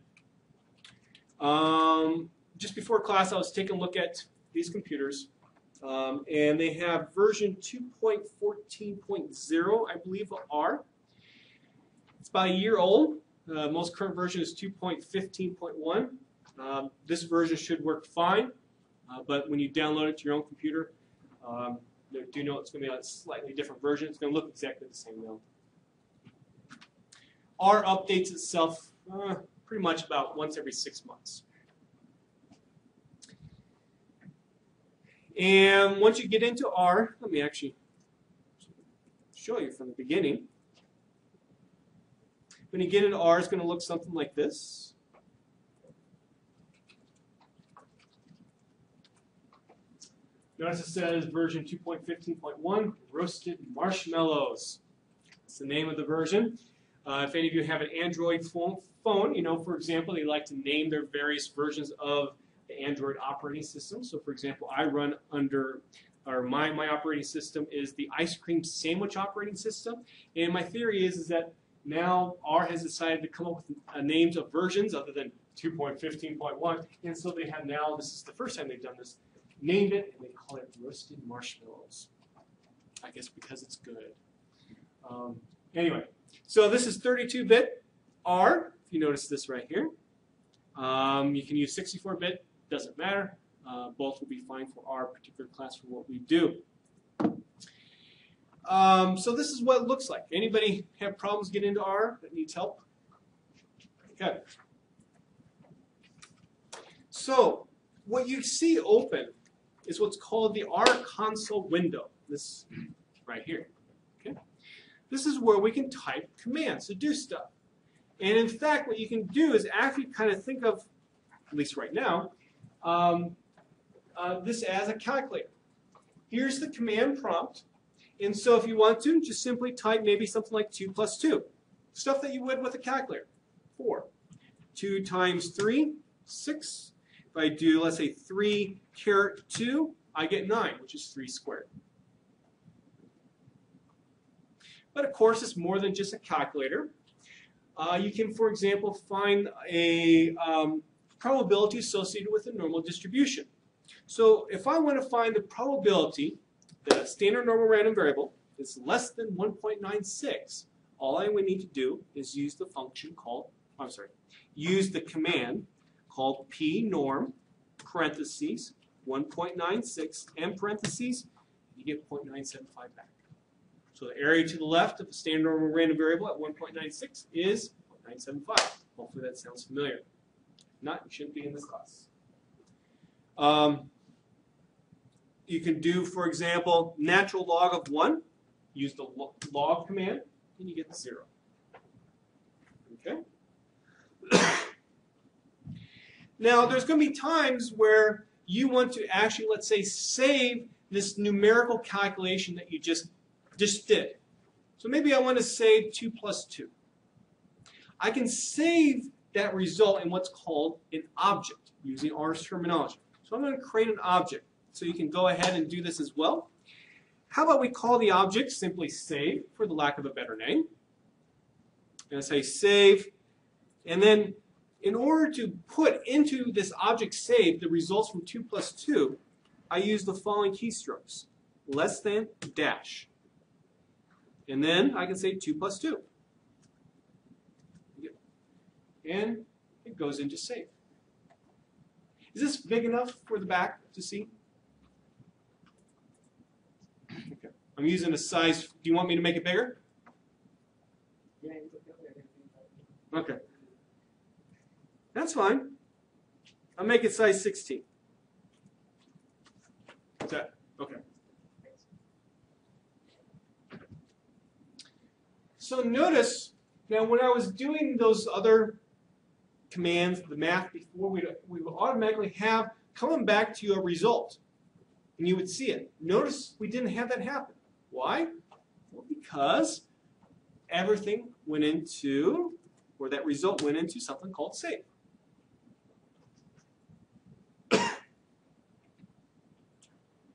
Speaker 1: Just before class, I was taking a look at these computers, and they have version 2.14.0, I believe, of R. It's about a year old. Most current version is 2.15.1. This version should work fine, but when you download it to your own computer, do know it's going to be a slightly different version. It's going to look exactly the same though. R updates itself pretty much about once every 6 months. And once you get into R, let me actually show you from the beginning. When you get into R, it's going to look something like this. Notice it says version 2.15.1, roasted marshmallows. That's the name of the version. If any of you have an Android phone, you know, for example, they like to name their various versions of the Android operating system. So, for example, I run under, or my operating system is the ice cream sandwich operating system. And my theory is that now R has decided to come up with names of versions other than 2.15.1. And so they have now, this is the first time they've done this, named it, and they call it roasted marshmallows. I guess because it's good. Anyway, so this is 32-bit R, if you notice this right here. You can use 64-bit, doesn't matter. Both will be fine for our particular class for what we do. So this is what it looks like. Anybody have problems getting into R that needs help? Okay. So what you see open is what's called the R console window. This right here. Okay. This is where we can type commands to do stuff. And in fact, what you can do is actually kind of think of, at least right now, this as a calculator. Here's the command prompt. And so if you want to, just simply type maybe something like 2 plus 2. Stuff that you would with a calculator. 4. 2 times 3, 6. If I do, let's say, 3 caret 2, I get 9, which is 3 squared. But of course, it's more than just a calculator. You can, for example, find a probability associated with a normal distribution. So if I want to find the probability that a standard normal random variable is less than 1.96, all I would need to do is use the function called, use the command called pnorm, parentheses, 1.96, and parentheses, you get 0.975 back. So the area to the left of the standard normal random variable at 1.96 is 0.975. Hopefully that sounds familiar. If not, you shouldn't be in this class. You can do, for example, natural log of 1. Use the log command, and you get 0. Okay? Now, there's going to be times where you want to actually, let's say, save this numerical calculation that you just did. So maybe I want to save 2 plus 2. I can save that result in what's called an object using R's terminology. So I'm going to create an object. So you can go ahead and do this as well. How about we call the object simply save, for the lack of a better name. I'm going to say save. And then in order to put into this object save the results from 2 plus 2, I use the following keystrokes. Less than, dash. And then I can say 2 plus 2. And it goes into save. Is this big enough for the back to see? Okay. I'm using a size. Do you want me to make it bigger? Okay. That's fine. I'll make it size 16. Is that okay? So notice now when I was doing those other commands, the math before, we would automatically have coming back to you a result, and you would see it. Notice we didn't have that happen. Why? Well, because everything went into, or that result went into something called save.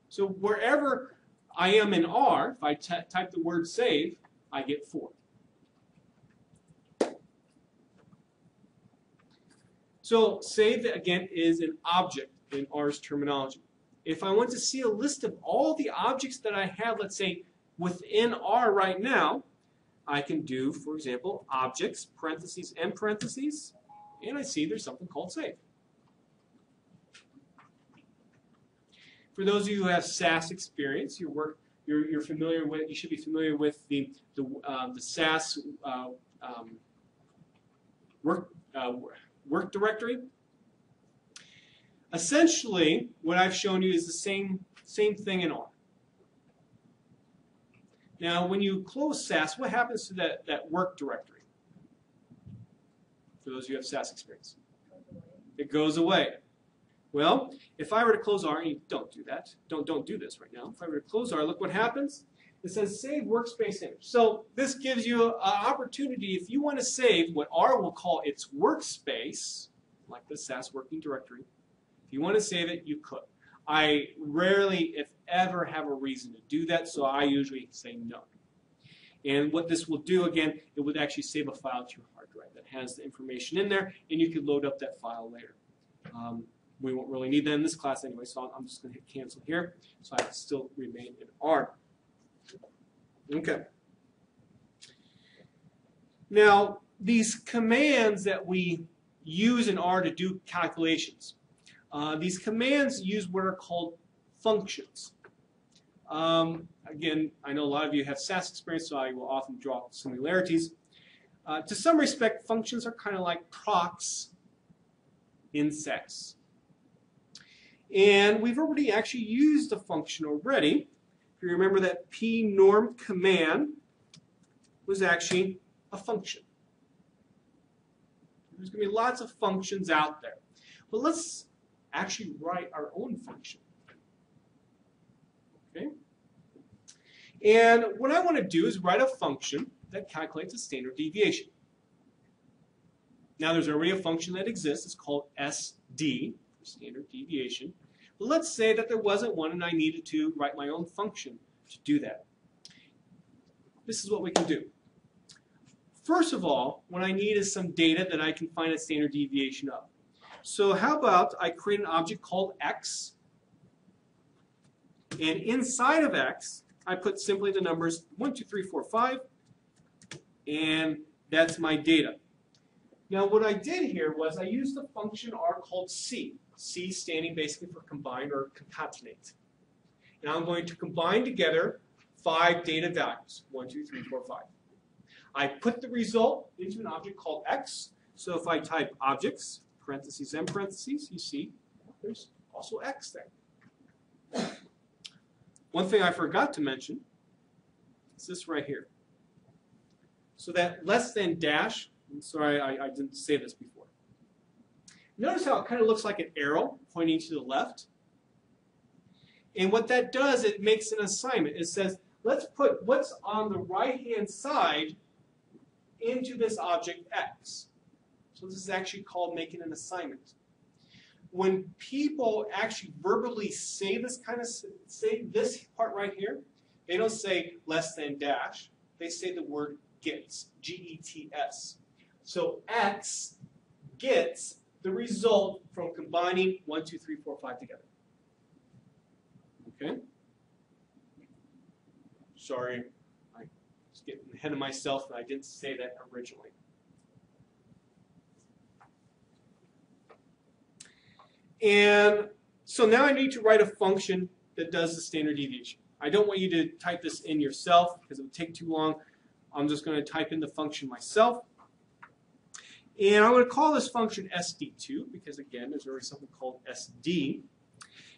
Speaker 1: So wherever I am in R, if I type the word save, I get 4. So save, again, is an object in R's terminology. If I want to see a list of all the objects that I have, let's say, within R right now, I can do, for example, objects, parentheses, and parentheses, and I see there's something called save. For those of you who have SAS experience, you're familiar with. You should be familiar with the SAS work directory. Essentially, what I've shown you is the same thing in R. Now, when you close SAS, what happens to that work directory? For those of you who have SAS experience, it goes away. Well, if I were to close R, and you don't do that, don't do this right now. If I were to close R, look what happens. It says save workspace image. So this gives you an opportunity, if you want to save what R will call its workspace, like the SAS working directory, if you want to save it, you could. I rarely, if ever, have a reason to do that, so I usually say no. And what this will do, again, it would actually save a file to your hard drive that has the information in there, and you can load up that file later. We won't really need that in this class anyway, so I'm just going to hit cancel here, so I still remain in R. Okay. Now, these commands that we use in R to do calculations, these commands use what are called functions. Again, I know a lot of you have SAS experience, so I will often draw similarities. To some respect, functions are kind of like procs in SAS. And we've already actually used a function already. If you remember, that pnorm command was actually a function. There's going to be lots of functions out there. But let's actually write our own function. Okay? And what I want to do is write a function that calculates a standard deviation. Now, there's already a function that exists. It's called SD, standard deviation. But let's say that there wasn't one and I needed to write my own function to do that. this is what we can do. First of all, what I need is some data that I can find a standard deviation of. So how about I create an object called x, and inside of x, I put simply the numbers 1, 2, 3, 4, 5, and that's my data. Now what I did here was I used a function R called C. C standing basically for combine or concatenate. And I'm going to combine together 5 data values, 1, 2, 3, 4, 5. I put the result into an object called x. So if I type objects, parentheses and parentheses, you see there's also x there. One thing I forgot to mention is this right here. So that less than dash, I'm sorry I didn't say this before. Notice how it kind of looks like an arrow pointing to the left. And what that does, it makes an assignment. It says, let's put what's on the right-hand side into this object x. So this is actually called making an assignment. When people actually verbally say this this part right here, they don't say less than dash. They say the word gets, G-E-T-S. So x gets the result from combining 1, 2, 3, 4, 5 together. Okay? Sorry, I was getting ahead of myself and I didn't say that originally. And so now I need to write a function that does the standard deviation. I don't want you to type this in yourself because it would take too long. I'm just going to type in the function myself. And I'm going to call this function SD2 because, again, there's already something called SD.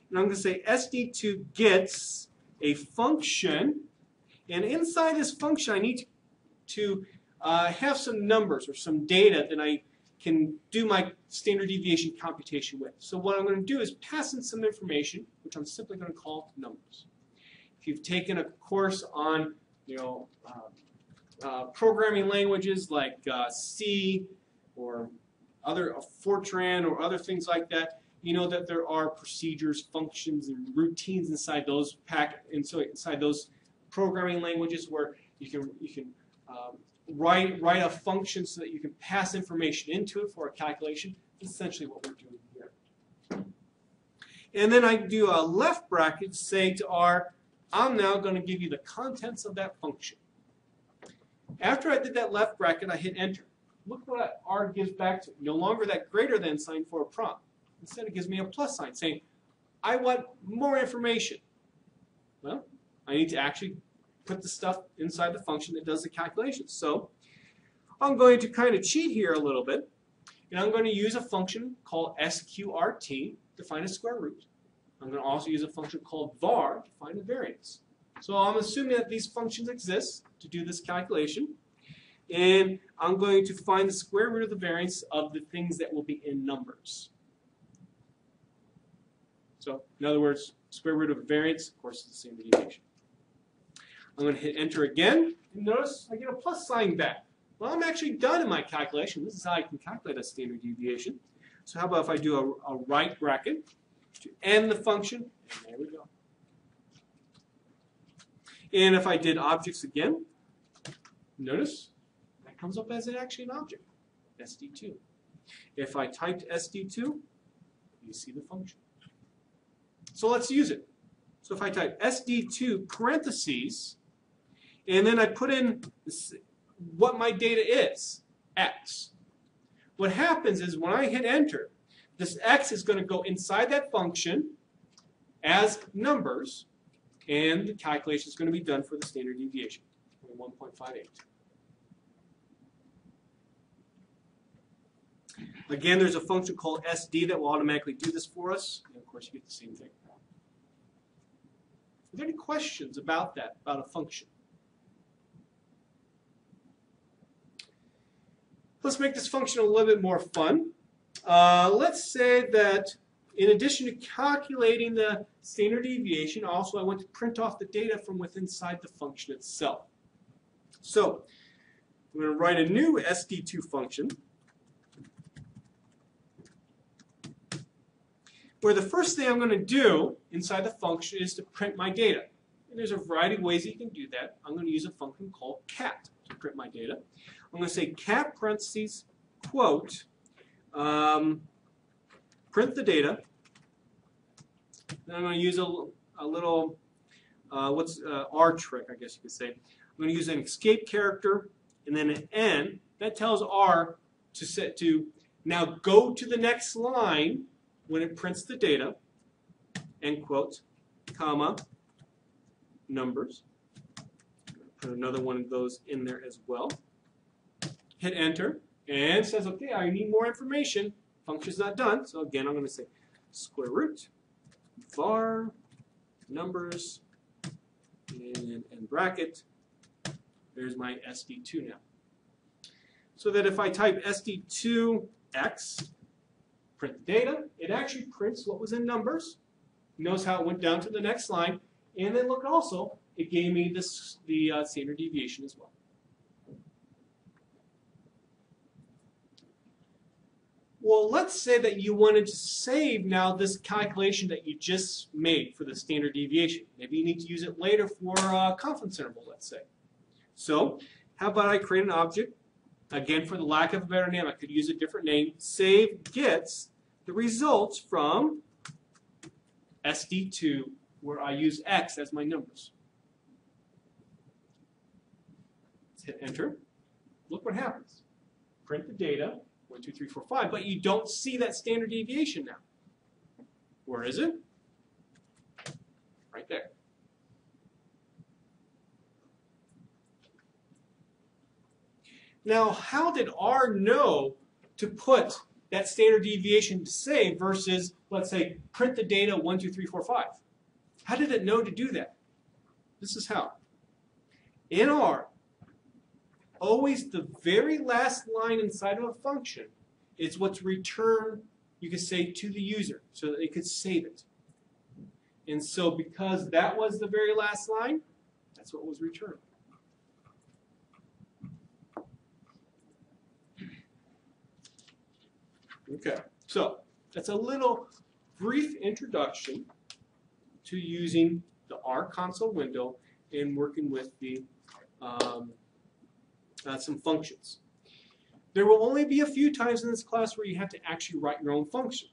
Speaker 1: And I'm going to say SD2 gets a function. And inside this function, I need to have some numbers or some data that I can do my standard deviation computation with. So what I'm going to do is pass in some information, which I'm simply going to call numbers. If you've taken a course on, programming languages like C or other Fortran or other things like that, you know that there are procedures, functions, and routines inside those inside those programming languages where you can write a function so that you can pass information into it for a calculation. That's essentially what we're doing here. And then I do a left bracket, say to R, I'm now going to give you the contents of that function. After I did that left bracket, I hit enter. Look what R gives back to me. No longer that greater than sign for a prompt. Instead, it gives me a plus sign saying, I want more information. Well, I need to actually put the stuff inside the function that does the calculations. So I'm going to kind of cheat here a little bit, and I'm going to use a function called sqrt to find a square root. I'm going to also use a function called var to find a variance. So I'm assuming that these functions exist to do this calculation, and I'm going to find the square root of the variance of the things that will be in numbers. So in other words, square root of a variance, of course, is the same deviation. I'm going to hit enter again, and notice I get a plus sign back. Well, I'm actually done in my calculation. This is how I can calculate a standard deviation. So how about if I do a right bracket to end the function, and there we go. And if I did objects again, notice that comes up as actually an object, SD2. If I typed SD2, you see the function. So let's use it. So if I type SD2 parentheses, and then I put in what my data is, x. What happens is when I hit enter, this x is going to go inside that function as numbers, and the calculation is going to be done for the standard deviation, 1.58. Again, there's a function called SD that will automatically do this for us, and of course you get the same thing. Are there any questions about that, about a function? Let's make this function a little bit more fun. Let's say that in addition to calculating the standard deviation, also I want to print off the data from within inside the function itself. So I'm going to write a new SD2 function where the first thing I'm going to do inside the function is to print my data. there's a variety of ways that you can do that. I'm going to use a function called cat to print my data. I'm going to say cat parentheses quote print the data. Then I'm going to use a little R trick, I guess you could say. I'm going to use an escape character and then an N. That tells R to set to now go to the next line when it prints the data, end quote, comma, numbers. Put another one of those in there as well. Hit enter, and it says, okay, I need more information. Function's not done, so again, I'm going to say square root, var, numbers, and bracket. There's my SD2 now. So that if I type SD2x, print the data, it actually prints what was in numbers. Knows how it went down to the next line. And then look also, it gave me the standard deviation as well. Well, let's say that you wanted to save now this calculation that you just made for the standard deviation. Maybe you need to use it later for a confidence interval, let's say. So how about I create an object? Again, for the lack of a better name, I could use a different name. Save gets the results from SD2, where I use X as my numbers. Let's hit enter. Look what happens. Print the data, 1, 2, 3, 4, 5, but you don't see that standard deviation now. Where is it? Right there. Now, how did R know to put that standard deviation to save versus, let's say, print the data 1, 2, 3, 4, 5? How did it know to do that? This is how. In R, always the very last line inside of a function is what's returned, you could say, to the user so that they could save it. And so because that was the very last line, that's what was returned. Okay, so that's a little brief introduction to using the R console window and working with the some functions. There will only be a few times in this class where you have to actually write your own function.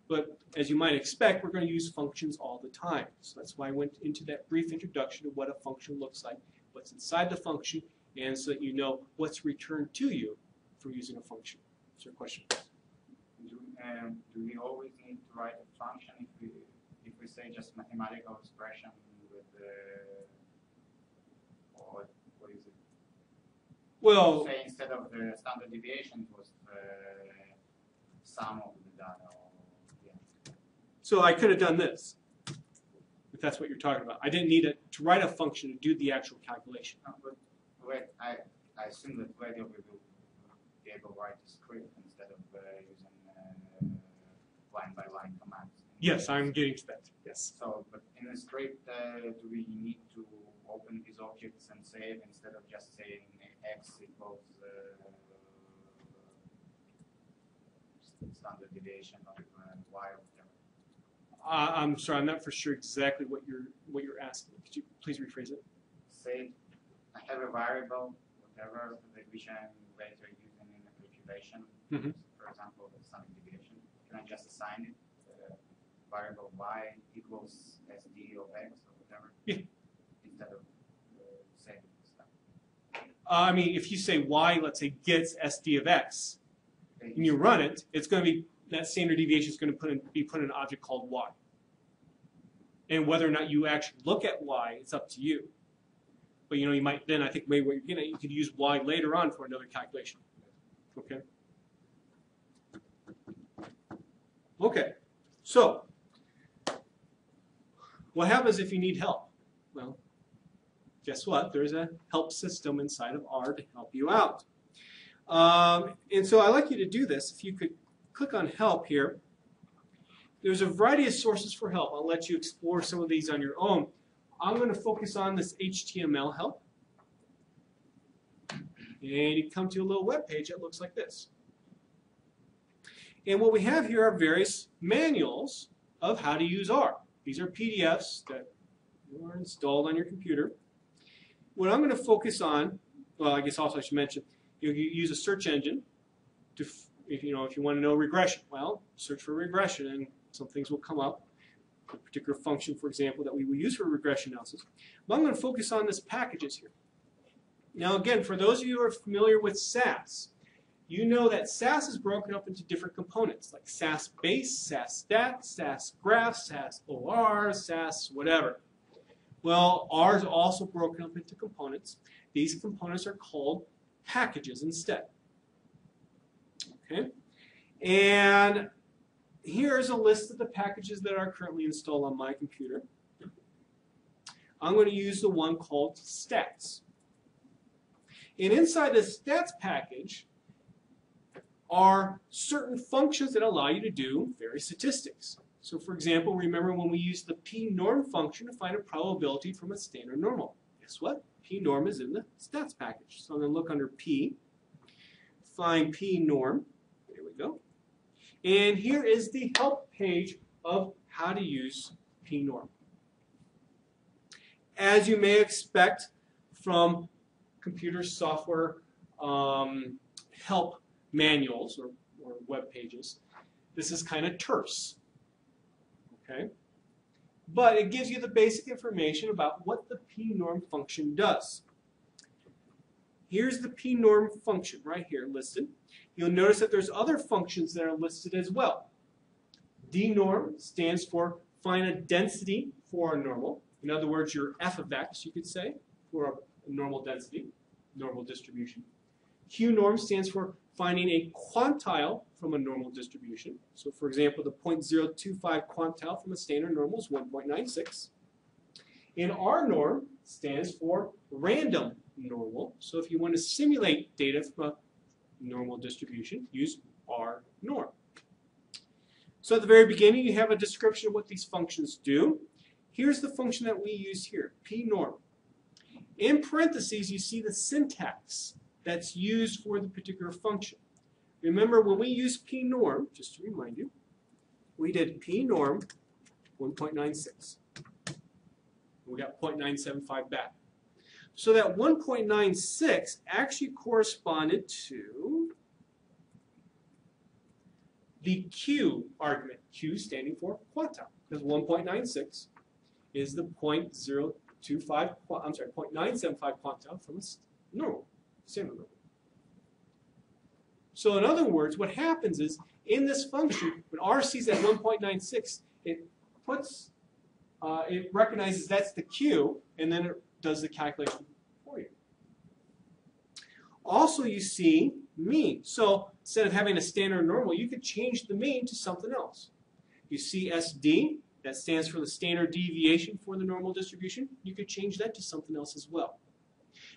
Speaker 1: But as you might expect, we're going to use functions all the time. So that's why I went into that brief introduction of what a function looks like, what's inside the function, and so that you know what's returned to you for using a function. Is there a question?
Speaker 3: Do we always need to write a function if we say just mathematical expression with or what is it?
Speaker 1: Well,
Speaker 3: say instead of the standard deviation it was the sum of the data. Or, yeah.
Speaker 1: So I could have done this, if that's what you're talking about. I didn't need to write a function to do the actual calculation.
Speaker 3: No, but wait, I assume that later we will be able to write a script instead of using line-by-line commands.
Speaker 1: Yes, I'm getting to that. Yes.
Speaker 3: So, but in a script, do we need to open these objects and save instead of just saying x equals standard deviation or y or whatever?
Speaker 1: I'm sorry, I'm not for sure exactly what you're asking. Could you please rephrase it?
Speaker 3: Say I have a variable, whatever, which I'm later using in the calculation.
Speaker 1: Mm-hmm.
Speaker 3: For example, the standard deviation. Can I just assign it variable y equals SD of x or whatever?
Speaker 1: Yeah.
Speaker 3: Instead of saying stuff.
Speaker 1: I mean, if you say y, let's say, gets SD of x, and you run it, it's going to be, that standard deviation is going to be put in an object called y. And whether or not you actually look at y, it's up to you. But you know, you might then, I think maybe what you're getting at, you could use y later on for another calculation. Okay. Okay. So, what happens if you need help? Well, guess what? There's a help system inside of R to help you out. And so I'd like you to do this. If you could click on help here. There's a variety of sources for help. I'll let you explore some of these on your own. I'm going to focus on this HTML help. And you come to a little web page that looks like this. And what we have here are various manuals of how to use R. These are PDFs that or installed on your computer. What I'm going to focus on, well, I guess also I should mention, you use a search engine to, if you want to know regression. Well, search for regression, and some things will come up. A particular function, for example, that we will use for regression analysis. But I'm going to focus on this packages here. Now, again, for those of you who are familiar with SAS, you know that SAS is broken up into different components, like SAS base, SAS stat, SAS graph, SAS OR, SAS whatever. Well, R is also broken up into components. These components are called packages instead. Okay? And here's a list of the packages that are currently installed on my computer. I'm going to use the one called stats. And inside the stats package are certain functions that allow you to do various statistics. So for example, remember when we used the p-norm function to find a probability from a standard normal. Guess what? P-norm is in the stats package. So I'm going to look under P, find p-norm. There we go. And here is the help page of how to use p-norm. As you may expect from computer software help manuals or web pages, this is kind of terse. Okay? But it gives you the basic information about what the p-norm function does. Here's the p-norm function right here listed. You'll notice that there's other functions that are listed as well. D-norm stands for find a density for a normal. In other words, your f of x, you could say, for a normal density, normal distribution. Q-norm stands for finding a quantile from a normal distribution. So for example, the 0.025 quantile from a standard normal is 1.96. And R-norm stands for random normal. So if you want to simulate data from a normal distribution, use R-norm. So at the very beginning, you have a description of what these functions do. Here's the function that we use here, p-norm. In parentheses, you see the syntax that's used for the particular function. Remember, when we use p-norm, just to remind you, we did p-norm 1.96. We got 0.975 back. So that 1.96 actually corresponded to the Q argument, Q standing for quantile, because 1.96 is the 0.975 quantile from a normal, standard normal. So in other words, what happens is, in this function, when R sees that 1.96, it recognizes that's the Q, and then it does the calculation for you. Also, you see mean. So instead of having a standard normal, you could change the mean to something else. You see SD, that stands for the standard deviation for the normal distribution. You could change that to something else as well.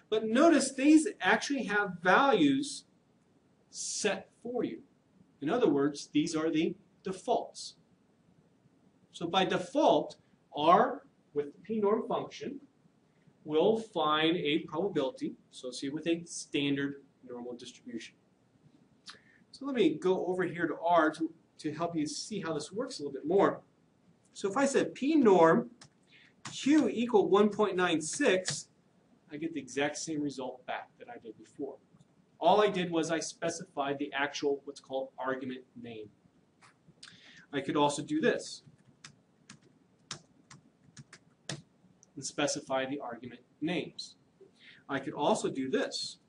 Speaker 1: But notice these actually have values set for you. In other words, these are the defaults. So by default, R with the p-norm function will find a probability associated with a standard normal distribution. So let me go over here to R to help you see how this works a little bit more. So if I said p-norm Q equal 1.96, I get the exact same result back that I did before. All I did was I specified the actual, what's called argument name. I could also do this and specify the argument names. I could also do this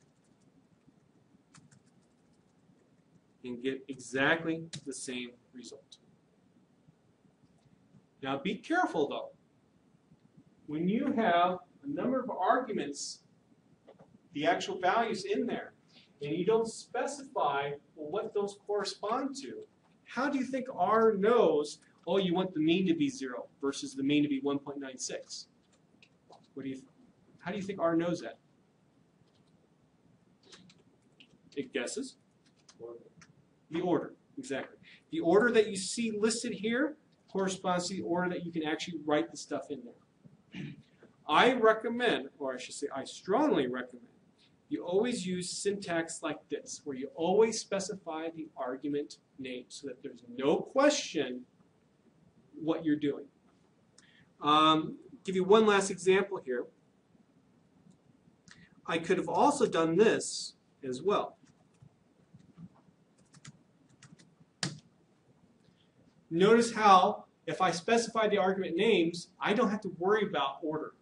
Speaker 1: and get exactly the same result. Now be careful though. When you have a number of arguments, the actual values in there, and you don't specify what those correspond to, how do you think R knows, oh, you want the mean to be 0 versus the mean to be 1.96? How do you think R knows that? It guesses. The order, exactly. The order that you see listed here corresponds to the order that you can actually write the stuff in there. I recommend, or I should say I strongly recommend, you always use syntax like this, where you always specify the argument name so that there's no question what you're doing. give you one last example here. I could have also done this as well. Notice how, if I specify the argument names, I don't have to worry about order.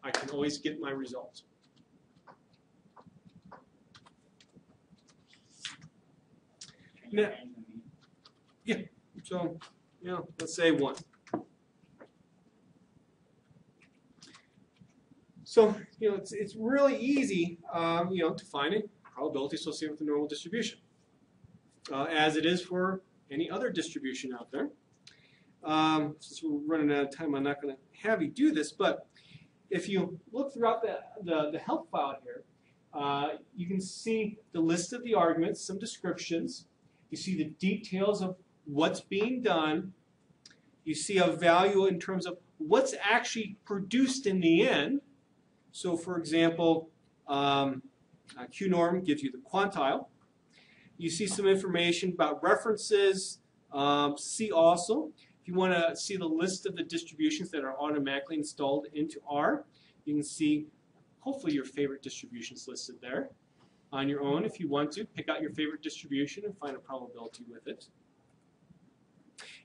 Speaker 1: I can always get my result. Now, yeah, so, let's say 1. So, it's really easy, to find a probability associated with the normal distribution, as it is for any other distribution out there. Since we're running out of time, I'm not going to have you do this, but if you look throughout the help file here, you can see the list of the arguments, some descriptions. You see the details of what's being done. You see a value in terms of what's actually produced in the end. So, for example, Q-norm gives you the quantile. You see some information about references. See also, if you want to see the list of the distributions that are automatically installed into R, you can see hopefully your favorite distributions listed there on your own. If you want to, pick out your favorite distribution and find a probability with it.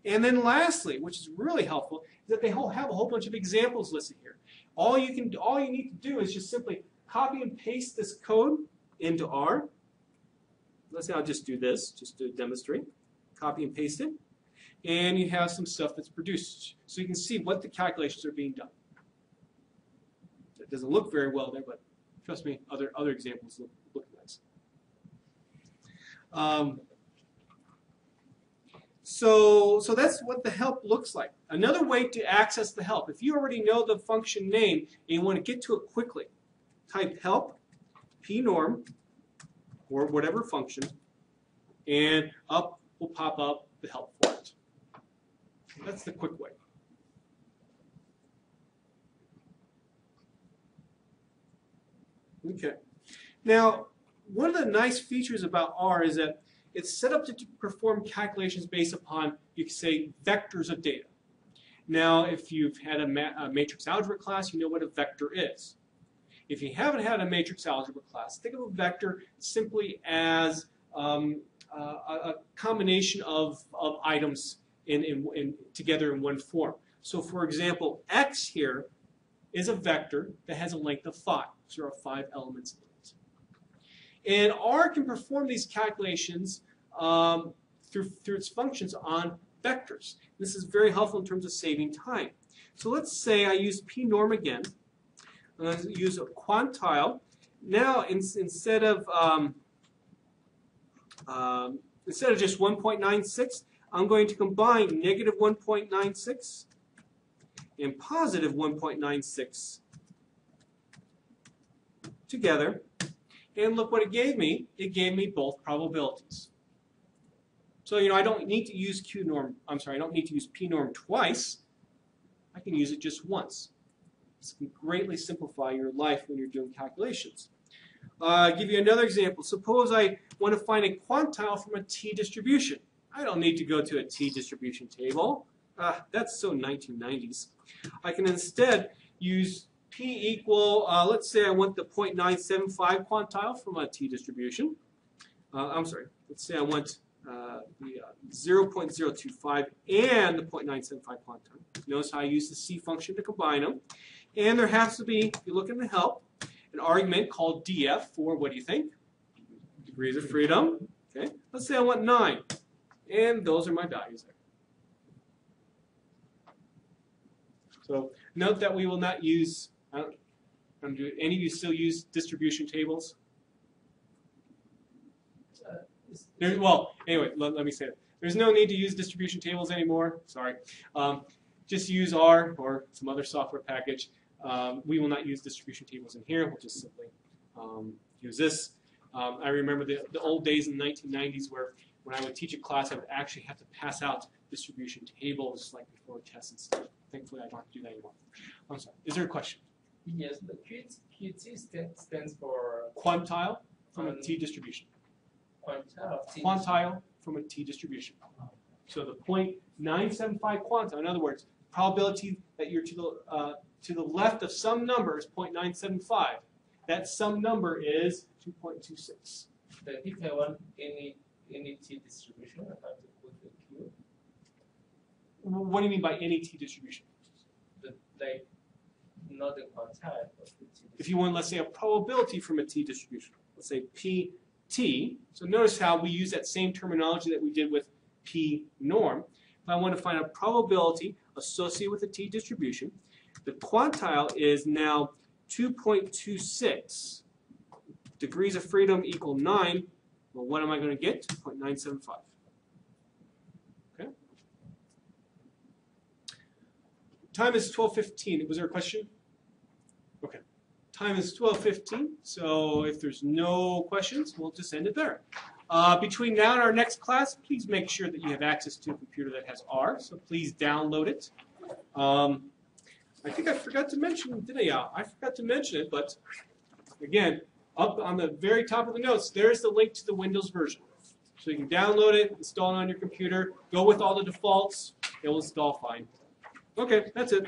Speaker 1: And then lastly, which is really helpful, is that they have a whole bunch of examples listed here. All you need to do is just simply copy and paste this code into R. Let's say I'll just do this, just to demonstrate. Copy and paste it. And you have some stuff that's produced. So you can see what the calculations are being done. It doesn't look very well there, but trust me, other examples look nice. So that's what the help looks like. Another way to access the help, if you already know the function name and you want to get to it quickly, type help, pnorm, or whatever function, and up will pop up the help for it. That's the quick way. Okay. Now, one of the nice features about R is that it's set up to perform calculations based upon, you could say, vectors of data. Now, if you've had a matrix algebra class, you know what a vector is. If you haven't had a matrix algebra class, think of a vector simply as a combination of items together in one form. So, for example, X here is a vector that has a length of 5. So there are 5 elements in it. And R can perform these calculations through its functions on vectors. This is very helpful in terms of saving time. So let's say I use pnorm again. I'm going to use a quantile. Now, instead of just 1.96, I'm going to combine negative 1.96 and positive 1.96 together. And look what it gave me. It gave me both probabilities. So, I don't need to use I don't need to use pnorm twice. I can use it just once. This can greatly simplify your life when you're doing calculations. I'll give you another example. Suppose I want to find a quantile from a t distribution. I don't need to go to a t distribution table. That's so 1990s. I can instead use p equal, let's say I want the 0.975 quantile from a t distribution. Let's say I want the 0.025 and the 0.975 quantile. Notice how I use the C function to combine them. And there has to be, if you look in the help, an argument called df for, what do you think? Degrees of freedom. Okay. Let's say I want 9. And those are my values there. So note that we will not use, do any of you still use distribution tables? Well, anyway, let me say it. There's no need to use distribution tables anymore. Sorry. Just use R or some other software package. We will not use distribution tables in here. We'll just simply use this. I remember the old days in the 1990s where when I would teach a class, I would actually have to pass out distribution tables like before tests and stuff. Thankfully, I don't have to do that anymore. I'm sorry. Is there a question?
Speaker 4: Yes, the QT stands for
Speaker 1: quantile from a t distribution.
Speaker 4: Quantile
Speaker 1: from a t distribution. So the 0.975 quantile, in other words, probability that you're to the left of some number is 0.975. That some number is 2.26.
Speaker 4: But if I want any t distribution, I have to put the q.
Speaker 1: What do you mean by any t distribution?
Speaker 4: Like not the quantile, but the t.
Speaker 1: If you want, let's say, a probability from a t distribution, let's say pt. So notice how we use that same terminology that we did with p norm. If I want to find a probability associated with a t distribution, the quantile is now 2.26. Degrees of freedom equal 9. Well, what am I going to get? 2.975. Okay. Time is 12:15. Was there a question? Okay. Time is 12:15. So if there's no questions, we'll just end it there. Between now and our next class, please make sure that you have access to a computer that has R. So please download it. I think I forgot to mention, didn't I? I forgot to mention it, but again, up on the very top of the notes, there's the link to the Windows version. So you can download it, install it on your computer, go with all the defaults, it will install fine. Okay, that's it.